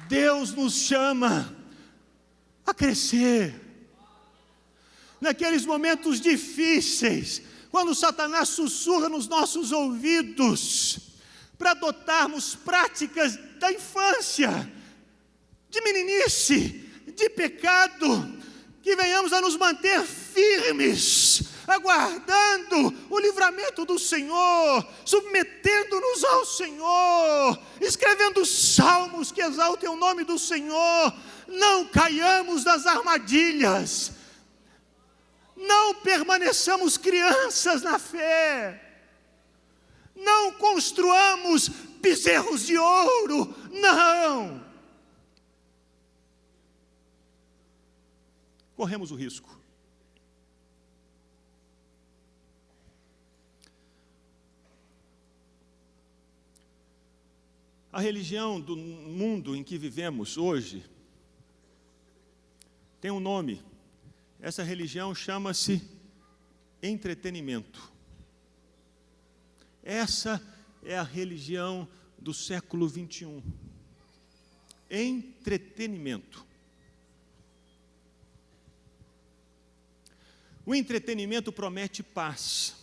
Deus nos chama a crescer. Naqueles momentos difíceis, quando Satanás sussurra nos nossos ouvidos, para adotarmos práticas da infância, de meninice, de pecado, que venhamos a nos manter firmes, aguardando o livramento do Senhor, submetendo-nos ao Senhor, escrevendo salmos que exaltem o nome do Senhor. Não caiamos nas armadilhas, não permaneçamos crianças na fé, não construamos bezerros de ouro, não. Corremos o risco. A religião do mundo em que vivemos hoje tem um nome. Essa religião chama-se entretenimento. Essa é a religião do século 21. Entretenimento. O entretenimento promete paz.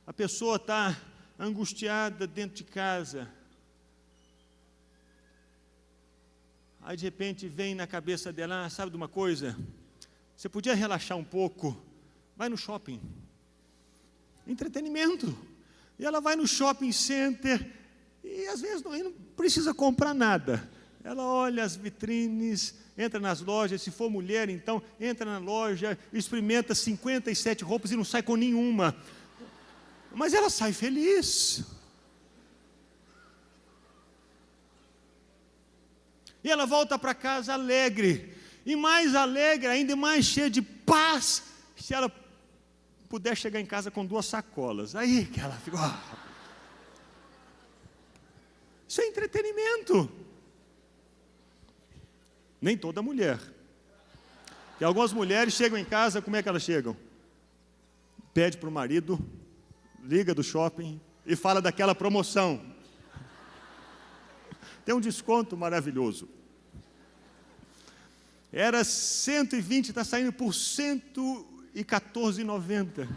A pessoa está angustiada dentro de casa. Aí de repente vem na cabeça dela, sabe de uma coisa? Você podia relaxar um pouco, vai no shopping. Entretenimento. E ela vai no shopping center e às vezes não precisa comprar nada. Ela olha as vitrines, entra nas lojas, se for mulher então, entra na loja, experimenta 57 roupas e não sai com nenhuma. Mas ela sai feliz. E ela volta para casa alegre. E mais alegre, ainda mais cheia de paz, se ela puder chegar em casa com 2 sacolas. Aí que ela fica... Isso é entretenimento. Nem toda mulher. E algumas mulheres chegam em casa, como é que elas chegam? Pede para o marido, liga do shopping e fala daquela promoção. Tem um desconto maravilhoso. Era 120, está saindo por 114,90.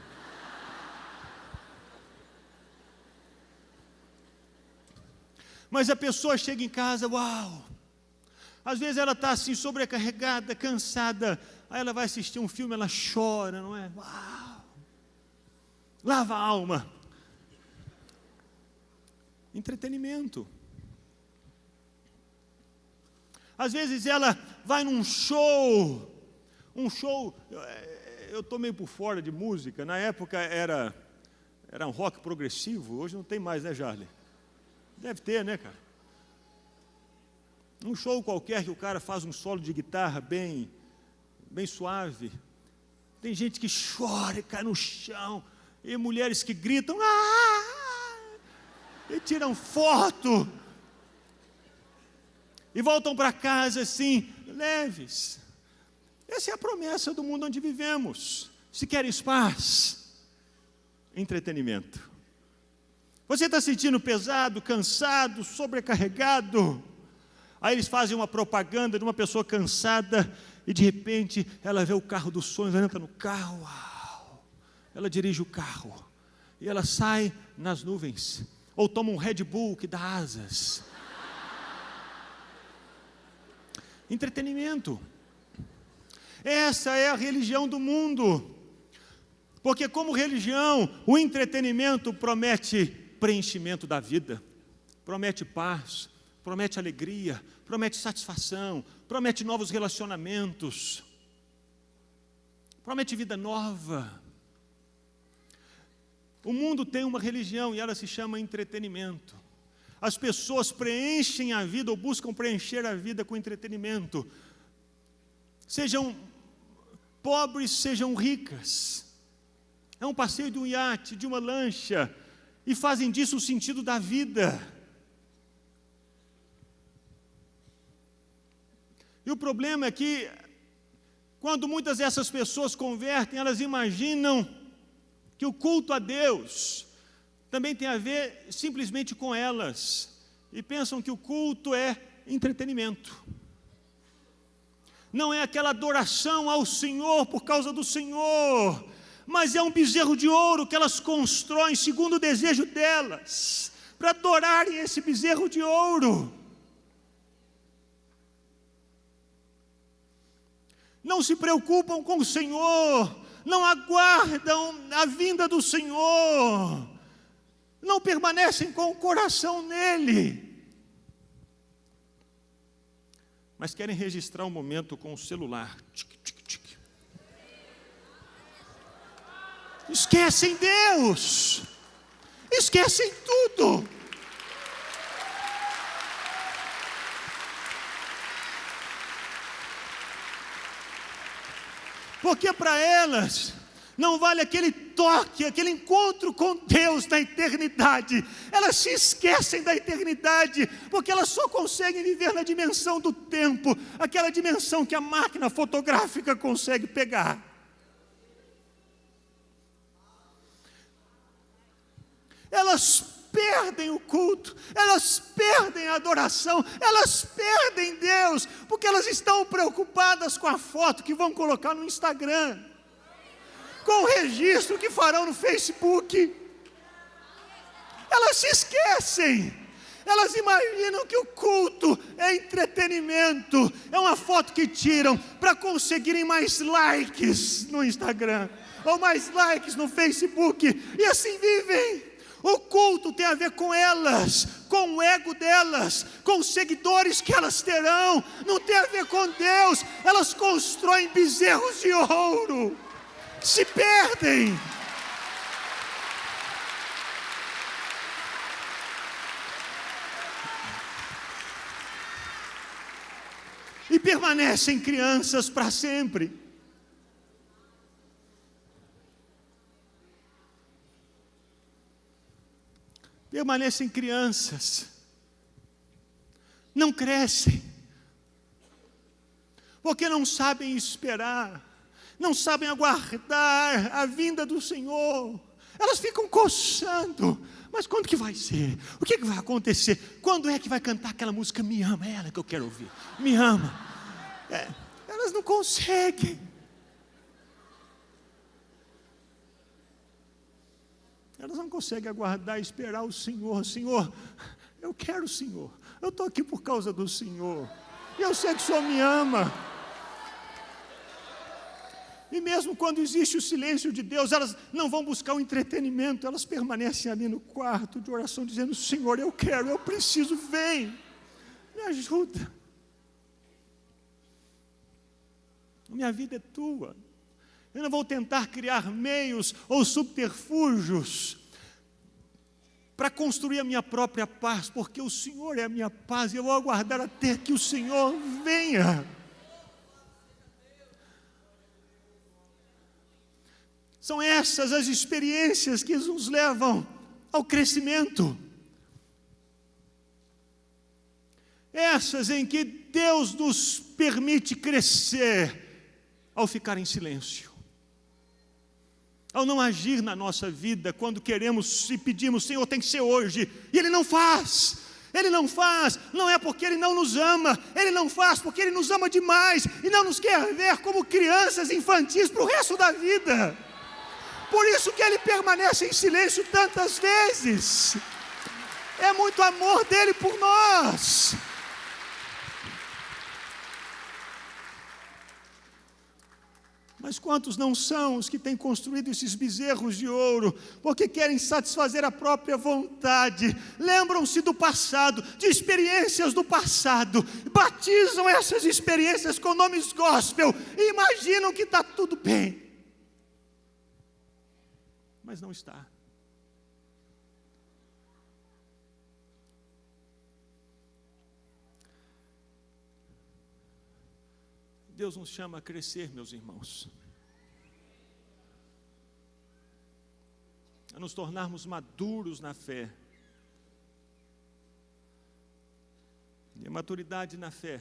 Mas a pessoa chega em casa, uau! Às vezes ela está assim sobrecarregada, cansada, aí ela vai assistir um filme, ela chora, não é? Uau! Lava a alma. Entretenimento. Às vezes ela vai num show, eu estou meio por fora de música, na época era um rock progressivo, hoje não tem mais, né, Jarley? Deve ter, né, cara? Um show qualquer que o cara faz um solo de guitarra bem suave. Tem gente que chora e cai no chão, e mulheres que gritam, e tiram foto. E voltam para casa assim, leves. Essa é a promessa do mundo onde vivemos. Se queres paz, entretenimento. Você está sentindo pesado, cansado, sobrecarregado? Aí eles fazem uma propaganda de uma pessoa cansada e de repente ela vê o carro dos sonhos, ela entra no carro, uau, ela dirige o carro e ela sai nas nuvens, ou toma um Red Bull que dá asas. Entretenimento. Essa é a religião do mundo. Porque como religião, o entretenimento promete preenchimento da vida, promete paz, promete alegria, promete satisfação, promete novos relacionamentos, promete vida nova. O mundo tem uma religião e ela se chama entretenimento. As pessoas preenchem a vida ou buscam preencher a vida com entretenimento. Sejam pobres, sejam ricas. É um passeio de um iate, de uma lancha, e fazem disso o sentido da vida. E o problema é que, quando muitas dessas pessoas convertem, elas imaginam que o culto a Deus também tem a ver simplesmente com elas, e pensam que o culto é entretenimento. Não é aquela adoração ao Senhor por causa do Senhor, mas é um bezerro de ouro que elas constroem segundo o desejo delas, para adorarem esse bezerro de ouro. não se preocupam com o Senhor, não aguardam a vinda do Senhor, não permanecem com o coração nele, mas querem registrar um momento com o celular. Tic, tic, tic. Esquecem Deus, esquecem tudo. Porque para elas não vale aquele toque, aquele encontro com Deus na eternidade. Elas se esquecem da eternidade, porque elas só conseguem viver na dimensão do tempo, aquela dimensão que a máquina fotográfica consegue pegar. Elas perdem o culto, elas perdem a adoração, elas perdem Deus, porque elas estão preocupadas com a foto que vão colocar no Instagram, com o registro que farão no Facebook. Elas se esquecem, elas imaginam que o culto é entretenimento, é uma foto que tiram para conseguirem mais likes no Instagram, ou mais likes no Facebook, e assim vivem. O culto tem a ver com elas, com o ego delas, com os seguidores que elas terão, não tem a ver com Deus. Elas constroem bezerros de ouro, se perdem. E permanecem crianças para sempre. Permanecem crianças, não crescem, porque não sabem esperar, não sabem aguardar a vinda do Senhor. Elas ficam coçando, mas quando que vai ser? O que vai acontecer? Quando é que vai cantar aquela música Me Ama? É ela que eu quero ouvir, Me Ama. Elas não conseguem. Elas não conseguem aguardar e esperar o Senhor. Senhor, eu quero o Senhor. Eu estou aqui por causa do Senhor. E eu sei que o Senhor me ama. E mesmo quando existe o silêncio de Deus, elas não vão buscar o entretenimento. Elas permanecem ali no quarto de oração, dizendo: Senhor, eu quero, eu preciso, vem. Me ajuda. Minha vida é tua. Eu não vou tentar criar meios ou subterfúgios para construir a minha própria paz, porque o Senhor é a minha paz, e eu vou aguardar até que o Senhor venha. São essas as experiências que nos levam ao crescimento. Essas em que Deus nos permite crescer ao ficar em silêncio. Ao não agir na nossa vida, quando queremos e pedimos: Senhor, tem que ser hoje, e Ele não faz. Ele não faz, não é porque Ele não nos ama, Ele não faz porque Ele nos ama demais, e não nos quer ver como crianças infantis para o resto da vida. Por isso que Ele permanece em silêncio tantas vezes. É muito amor dEle por nós. Mas quantos não são os que têm construído esses bezerros de ouro, porque querem satisfazer a própria vontade, lembram-se do passado, de experiências do passado, batizam essas experiências com nomes gospel, e imaginam que está tudo bem. Mas não está. Deus nos chama a crescer, meus irmãos, a nos tornarmos maduros na fé. E a maturidade na fé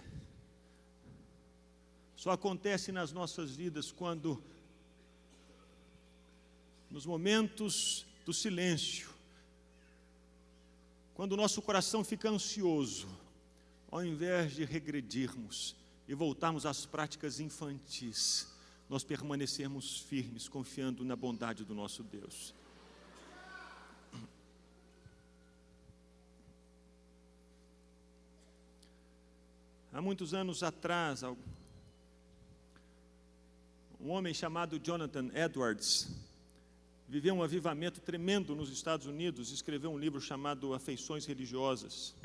só acontece nas nossas vidas quando, nos momentos do silêncio, quando o nosso coração fica ansioso, ao invés de regredirmos e voltarmos às práticas infantis, nós permanecermos firmes, confiando na bondade do nosso Deus. Há muitos anos atrás, um homem chamado Jonathan Edwards, viveu um avivamento tremendo nos Estados Unidos, escreveu um livro chamado Afeições Religiosas.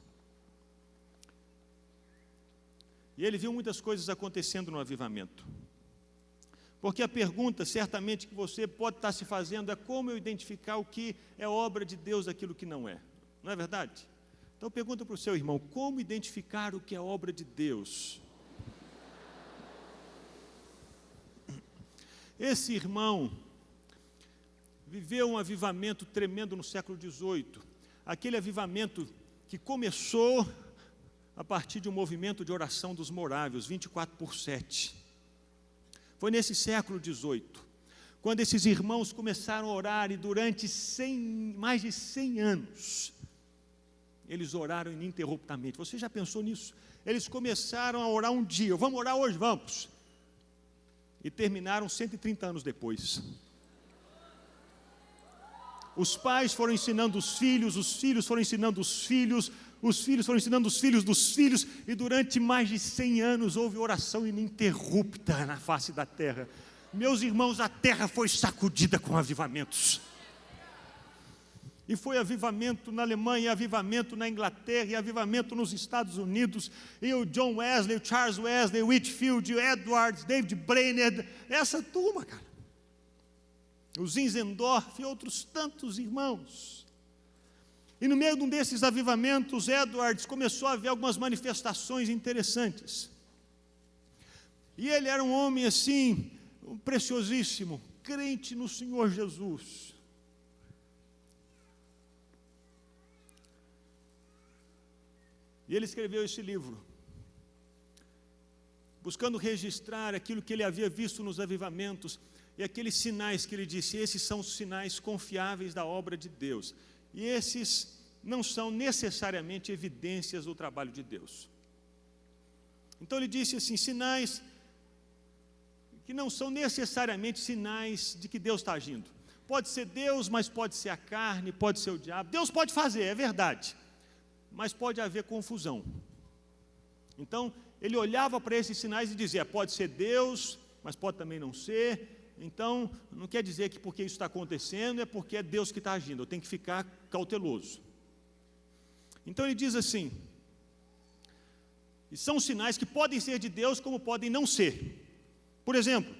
E ele viu muitas coisas acontecendo no avivamento. Porque a pergunta, certamente, que você pode estar se fazendo é como eu identificar o que é obra de Deus daquilo que não é. Não é verdade? Então pergunta para o seu irmão, como identificar o que é obra de Deus? Esse irmão viveu um avivamento tremendo no século XVIII. Aquele avivamento que começou a partir de um movimento de oração dos morávios, 24/7. Foi nesse século XVIII, quando esses irmãos começaram a orar, e durante mais de 100 anos, eles oraram ininterruptamente. Você já pensou nisso? Eles começaram a orar um dia, vamos orar hoje, vamos. E terminaram 130 anos depois. Os pais foram ensinando os filhos foram ensinando os filhos foram ensinando os filhos dos filhos, e durante mais de 100 anos houve oração ininterrupta na face da terra. Meus irmãos, a terra foi sacudida com avivamentos. E foi avivamento na Alemanha, avivamento na Inglaterra, e avivamento nos Estados Unidos. E o John Wesley, o Charles Wesley, o Whitefield, o Edwards, David Brainerd, essa turma, cara. O Zinzendorf e outros tantos irmãos. E no meio de um desses avivamentos, Edwards começou a ver algumas manifestações interessantes. E ele era um homem assim, preciosíssimo, crente no Senhor Jesus. E ele escreveu esse livro, buscando registrar aquilo que ele havia visto nos avivamentos, e aqueles sinais que ele disse, esses são os sinais confiáveis da obra de Deus. E esses não são necessariamente evidências do trabalho de Deus. Então ele disse assim, sinais que não são necessariamente sinais de que Deus está agindo. Pode ser Deus, mas pode ser a carne, pode ser o diabo. Deus pode fazer, é verdade, mas pode haver confusão. Então ele olhava para esses sinais e dizia, pode ser Deus, mas pode também não ser. Então, não quer dizer que porque isso está acontecendo é porque é Deus que está agindo, eu tenho que ficar cauteloso. Então ele diz assim, e são sinais que podem ser de Deus como podem não ser. Por exemplo,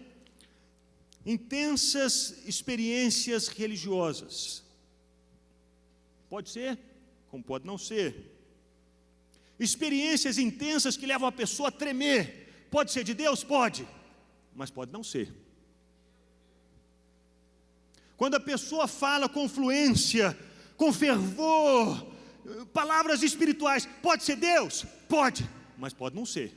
intensas experiências religiosas. Pode ser, como pode não ser. Experiências intensas que levam a pessoa a tremer. Pode ser de Deus? Pode, mas pode não ser. Quando a pessoa fala com fluência, com fervor, palavras espirituais, pode ser Deus? Pode, mas pode não ser.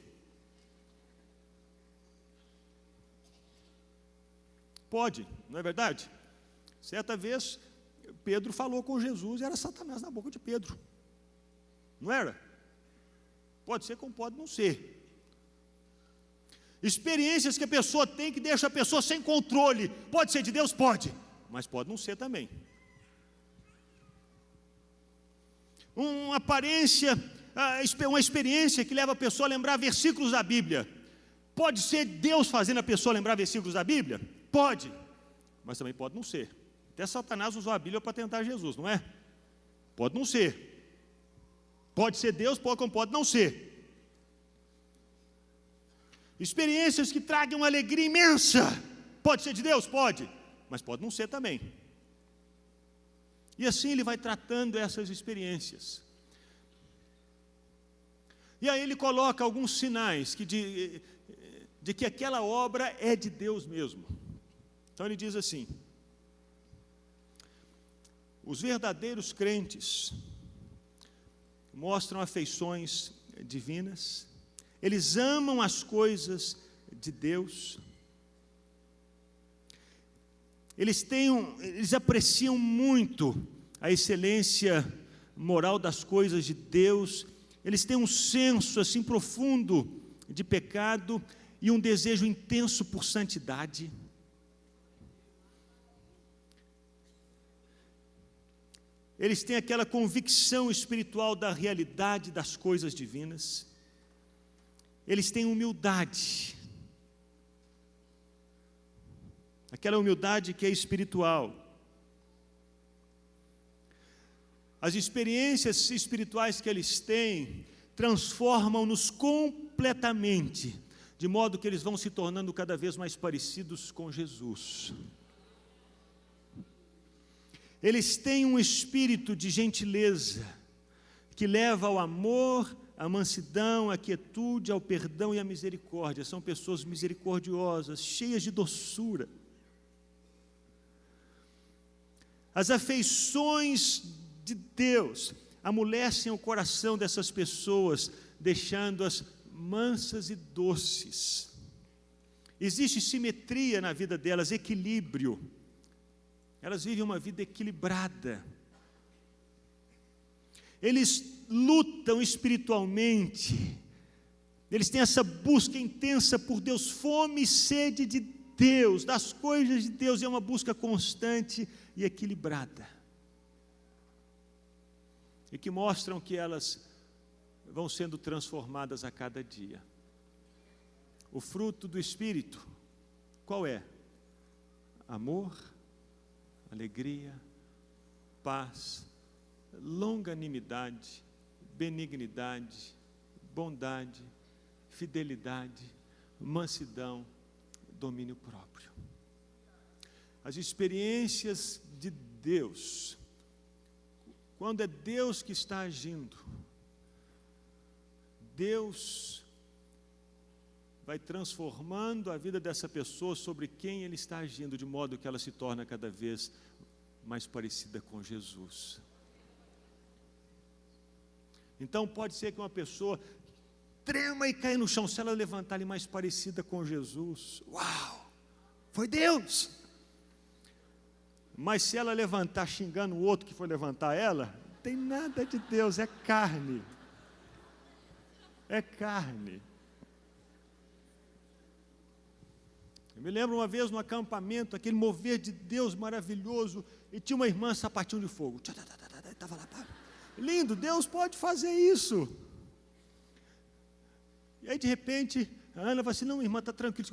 Pode, não é verdade? Certa vez, Pedro falou com Jesus e era Satanás na boca de Pedro. Não era? Pode ser como pode não ser. Experiências que a pessoa tem que deixa a pessoa sem controle. Pode ser de Deus? Pode, mas pode não ser também. Uma aparência, uma experiência que leva a pessoa a lembrar versículos da Bíblia. Pode ser Deus fazendo a pessoa lembrar versículos da Bíblia? Pode, mas também pode não ser. Até Satanás usou a Bíblia para tentar Jesus, não é? Pode não ser. Pode ser Deus, como pode não ser. Experiências que tragam uma alegria imensa. Pode ser de Deus? Pode, mas pode não ser também. E assim ele vai tratando essas experiências. E aí ele coloca alguns sinais de que aquela obra é de Deus mesmo. Então ele diz assim, os verdadeiros crentes mostram afeições divinas, eles amam as coisas de Deus, eles apreciam muito a excelência moral das coisas de Deus, eles têm um senso assim profundo de pecado e um desejo intenso por santidade. Eles têm aquela convicção espiritual da realidade das coisas divinas. Eles têm humildade. aquela humildade que é espiritual. As experiências espirituais que eles têm transformam-nos completamente, de modo que eles vão se tornando cada vez mais parecidos com Jesus. Eles têm um espírito de gentileza, que leva ao amor, à mansidão, à quietude, ao perdão e à misericórdia. São pessoas misericordiosas, cheias de doçura. As afeições de Deus amolecem o coração dessas pessoas, deixando-as mansas e doces. Existe simetria na vida delas, equilíbrio. Elas vivem uma vida equilibrada. Eles lutam espiritualmente. Eles têm essa busca intensa por Deus, fome e sede de Deus, das coisas de Deus. É uma busca constante e equilibrada. E que mostram que elas vão sendo transformadas a cada dia. O fruto do Espírito, qual é? Amor, alegria, paz, longanimidade, benignidade, bondade, fidelidade, mansidão, domínio próprio. As experiências de Deus, quando é Deus que está agindo, Deus vai transformando a vida dessa pessoa sobre quem Ele está agindo, de modo que ela se torna cada vez mais parecida com Jesus. Então pode ser que uma pessoa trema e caia no chão, se ela levantar ali mais parecida com Jesus, uau, foi Deus! Mas se ela levantar xingando o outro que foi levantar ela, não tem nada de Deus, é carne. É carne. Eu me lembro uma vez no acampamento, aquele mover de Deus maravilhoso, e tinha uma irmã sapatinho de fogo. Estava lá, lindo, Deus pode fazer isso. E aí de repente, a Ana falou assim, não, irmã, está tranquila.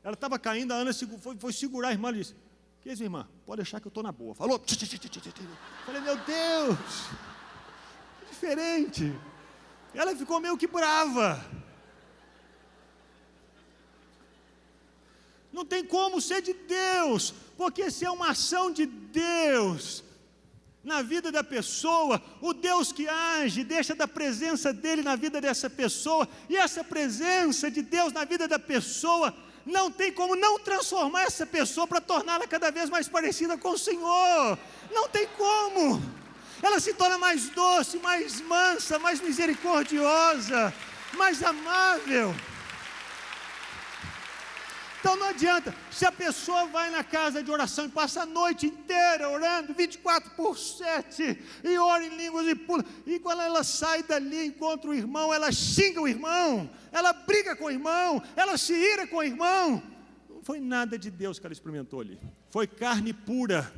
Ela estava caindo, a Ana foi segurar a irmã e disse, que isso, irmã? Pode deixar que eu estou na boa. Falou. Falei, meu Deus, é diferente. Ela ficou meio que brava. Não tem como ser de Deus, porque se é uma ação de Deus na vida da pessoa, o Deus que age, deixa da presença dele na vida dessa pessoa, e essa presença de Deus na vida da pessoa, não tem como não transformar essa pessoa para torná-la cada vez mais parecida com o Senhor. Não tem como. Ela se torna mais doce, mais mansa, mais misericordiosa, mais amável. Então não adianta, se a pessoa vai na casa de oração e passa a noite inteira orando, 24/7, e ora em línguas e pula, e quando ela sai dali, encontra o irmão, ela xinga o irmão, ela briga com o irmão, ela se ira com o irmão. Não foi nada de Deus que ela experimentou ali, foi carne pura.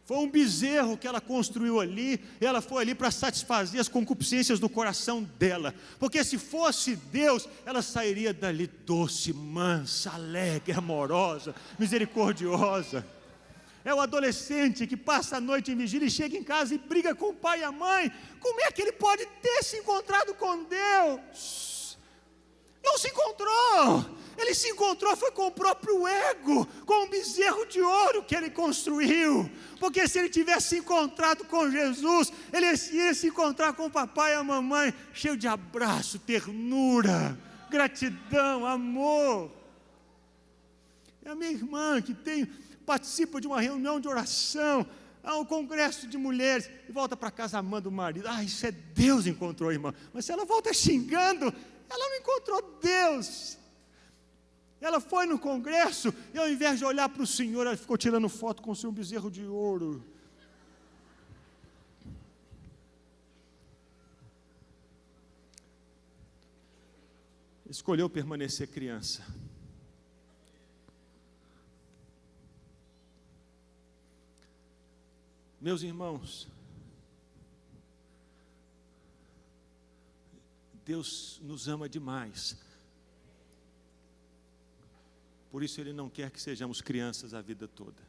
Foi um bezerro que ela construiu ali, e ela foi ali para satisfazer as concupiscências do coração dela, porque se fosse Deus, ela sairia dali doce, mansa, alegre, amorosa, misericordiosa. É o adolescente que passa a noite em vigília e chega em casa e briga com o pai e a mãe. Como é que ele pode ter se encontrado com Deus? Não se encontrou. Ele se encontrou foi com o próprio ego, com um bezerro de ouro que ele construiu. Porque se ele tivesse se encontrado com Jesus, ele ia se encontrar com o papai e a mamãe, cheio de abraço, ternura, gratidão, amor. É a minha irmã que participa de uma reunião de oração, a um congresso de mulheres, e volta para casa amando o marido. Isso é Deus encontrou a irmã. Mas se ela volta xingando, ela não encontrou Deus. Ela foi no congresso e ao invés de olhar para o Senhor, ela ficou tirando foto com o seu bezerro de ouro. Escolheu permanecer criança. Meus irmãos, Deus nos ama demais Por isso Ele não quer que sejamos crianças a vida toda.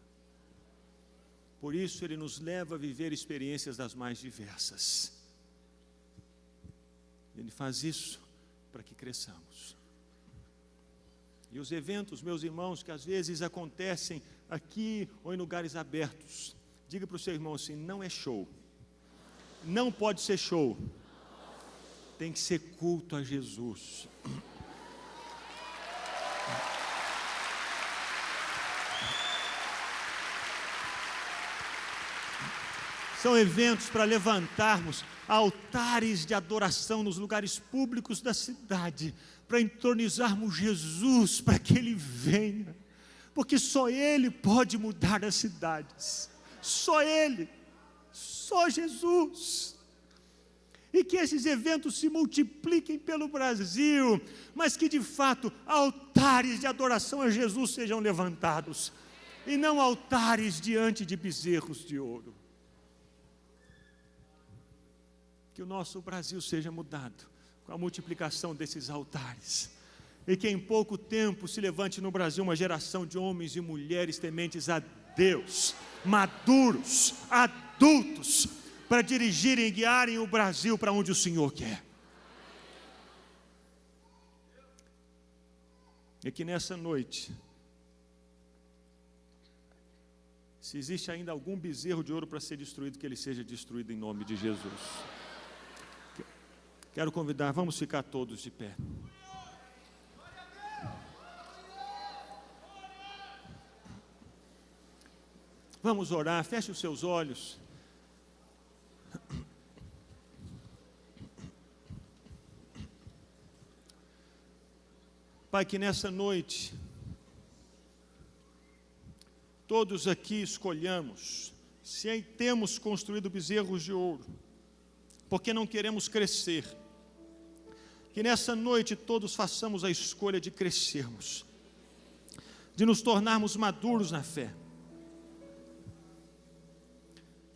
Por isso Ele nos leva a viver experiências das mais diversas. Ele faz isso para que cresçamos. E os eventos, meus irmãos, que às vezes acontecem aqui ou em lugares abertos, diga para o seu irmão assim: não é show. Não pode ser show. Tem que ser culto a Jesus. São eventos para levantarmos altares de adoração nos lugares públicos da cidade, para entronizarmos Jesus, para que Ele venha, porque só Ele pode mudar as cidades, só Ele, só Jesus. E que esses eventos se multipliquem pelo Brasil, mas que de fato altares de adoração a Jesus sejam levantados, e não altares diante de bezerros de ouro. Que o nosso Brasil seja mudado com a multiplicação desses altares, e que em pouco tempo se levante no Brasil uma geração de homens e mulheres tementes a Deus, maduros, adultos, para dirigirem e guiarem o Brasil para onde o Senhor quer. E que nessa noite, se existe ainda algum bezerro de ouro para ser destruído, que ele seja destruído em nome de Jesus. Quero convidar, vamos ficar todos de pé. Vamos orar, feche os seus olhos. Pai, que nessa noite, todos aqui escolhamos, se temos construído bezerros de ouro, porque não queremos crescer, que nessa noite todos façamos a escolha de crescermos, de nos tornarmos maduros na fé,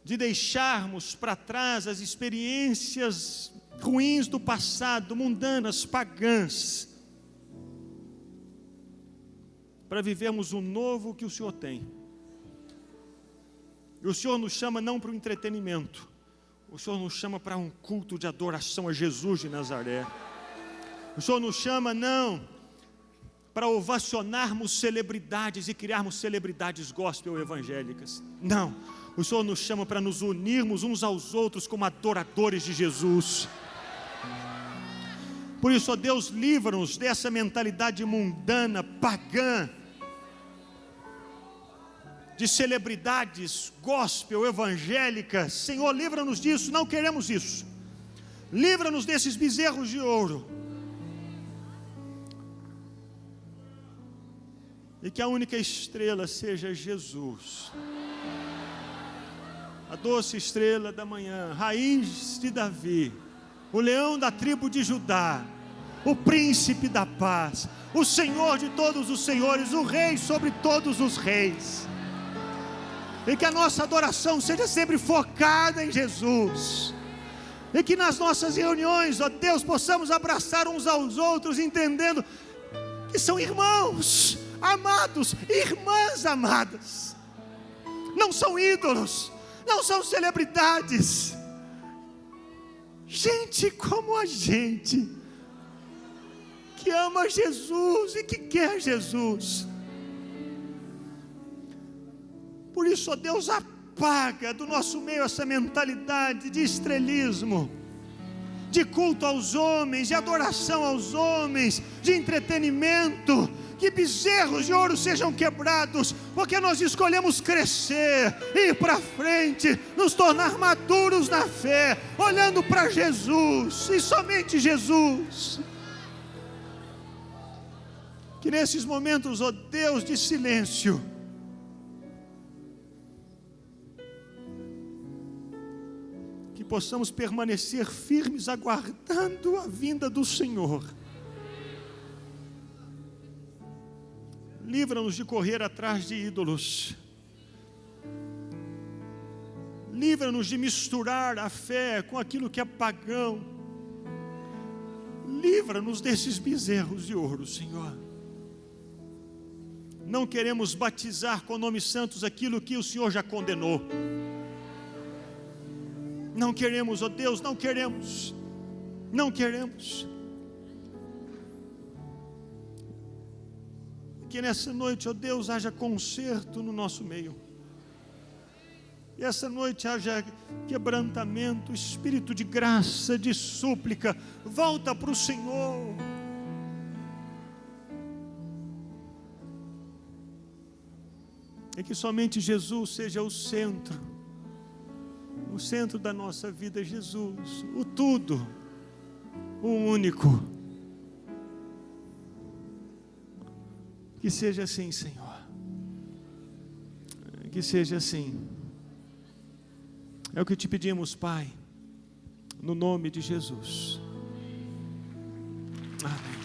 de deixarmos para trás as experiências ruins do passado, mundanas, pagãs, para vivermos o novo que o Senhor tem. E o Senhor nos chama não para o entretenimento, o Senhor nos chama para um culto de adoração a Jesus de Nazaré. O Senhor nos chama não para ovacionarmos celebridades e criarmos celebridades gospel evangélicas. Não, o Senhor nos chama para nos unirmos uns aos outros como adoradores de Jesus. Por isso, ó Deus, livra-nos dessa mentalidade mundana, pagã, de celebridades gospel evangélicas. Senhor, livra-nos disso, não queremos isso. Livra-nos desses bezerros de ouro. E que a única estrela seja Jesus, a doce estrela da manhã, raiz de Davi, o leão da tribo de Judá, o príncipe da paz, o Senhor de todos os senhores, o rei sobre todos os reis. E que a nossa adoração seja sempre focada em Jesus. E que nas nossas reuniões, ó Deus, possamos abraçar uns aos outros, entendendo que são irmãos amados, irmãs amadas. Não são ídolos, não são celebridades. Gente como a gente, que ama Jesus e que quer Jesus. Por isso, ó Deus, apaga do nosso meio essa mentalidade de estrelismo, de culto aos homens, de adoração aos homens, de entretenimento. Que bezerros de ouro sejam quebrados, porque nós escolhemos crescer, ir para frente, nos tornar maduros na fé, olhando para Jesus, e somente Jesus. Que nesses momentos, ó Deus, de silêncio, que possamos permanecer firmes, aguardando a vinda do Senhor. Livra-nos de correr atrás de ídolos. Livra-nos de misturar a fé com aquilo que é pagão. Livra-nos desses bezerros de ouro, Senhor. Não queremos batizar com nomes santos aquilo que o Senhor já condenou. Não queremos, ó Deus, não queremos. Não queremos. Que nessa noite, ó Deus, haja conserto no nosso meio. E essa noite haja quebrantamento, espírito de graça, de súplica. Volta para o Senhor. E que somente Jesus seja o centro da nossa vida, Jesus, o tudo, o único. Que seja assim, Senhor. Que seja assim. É o que te pedimos, Pai, no nome de Jesus. Amém.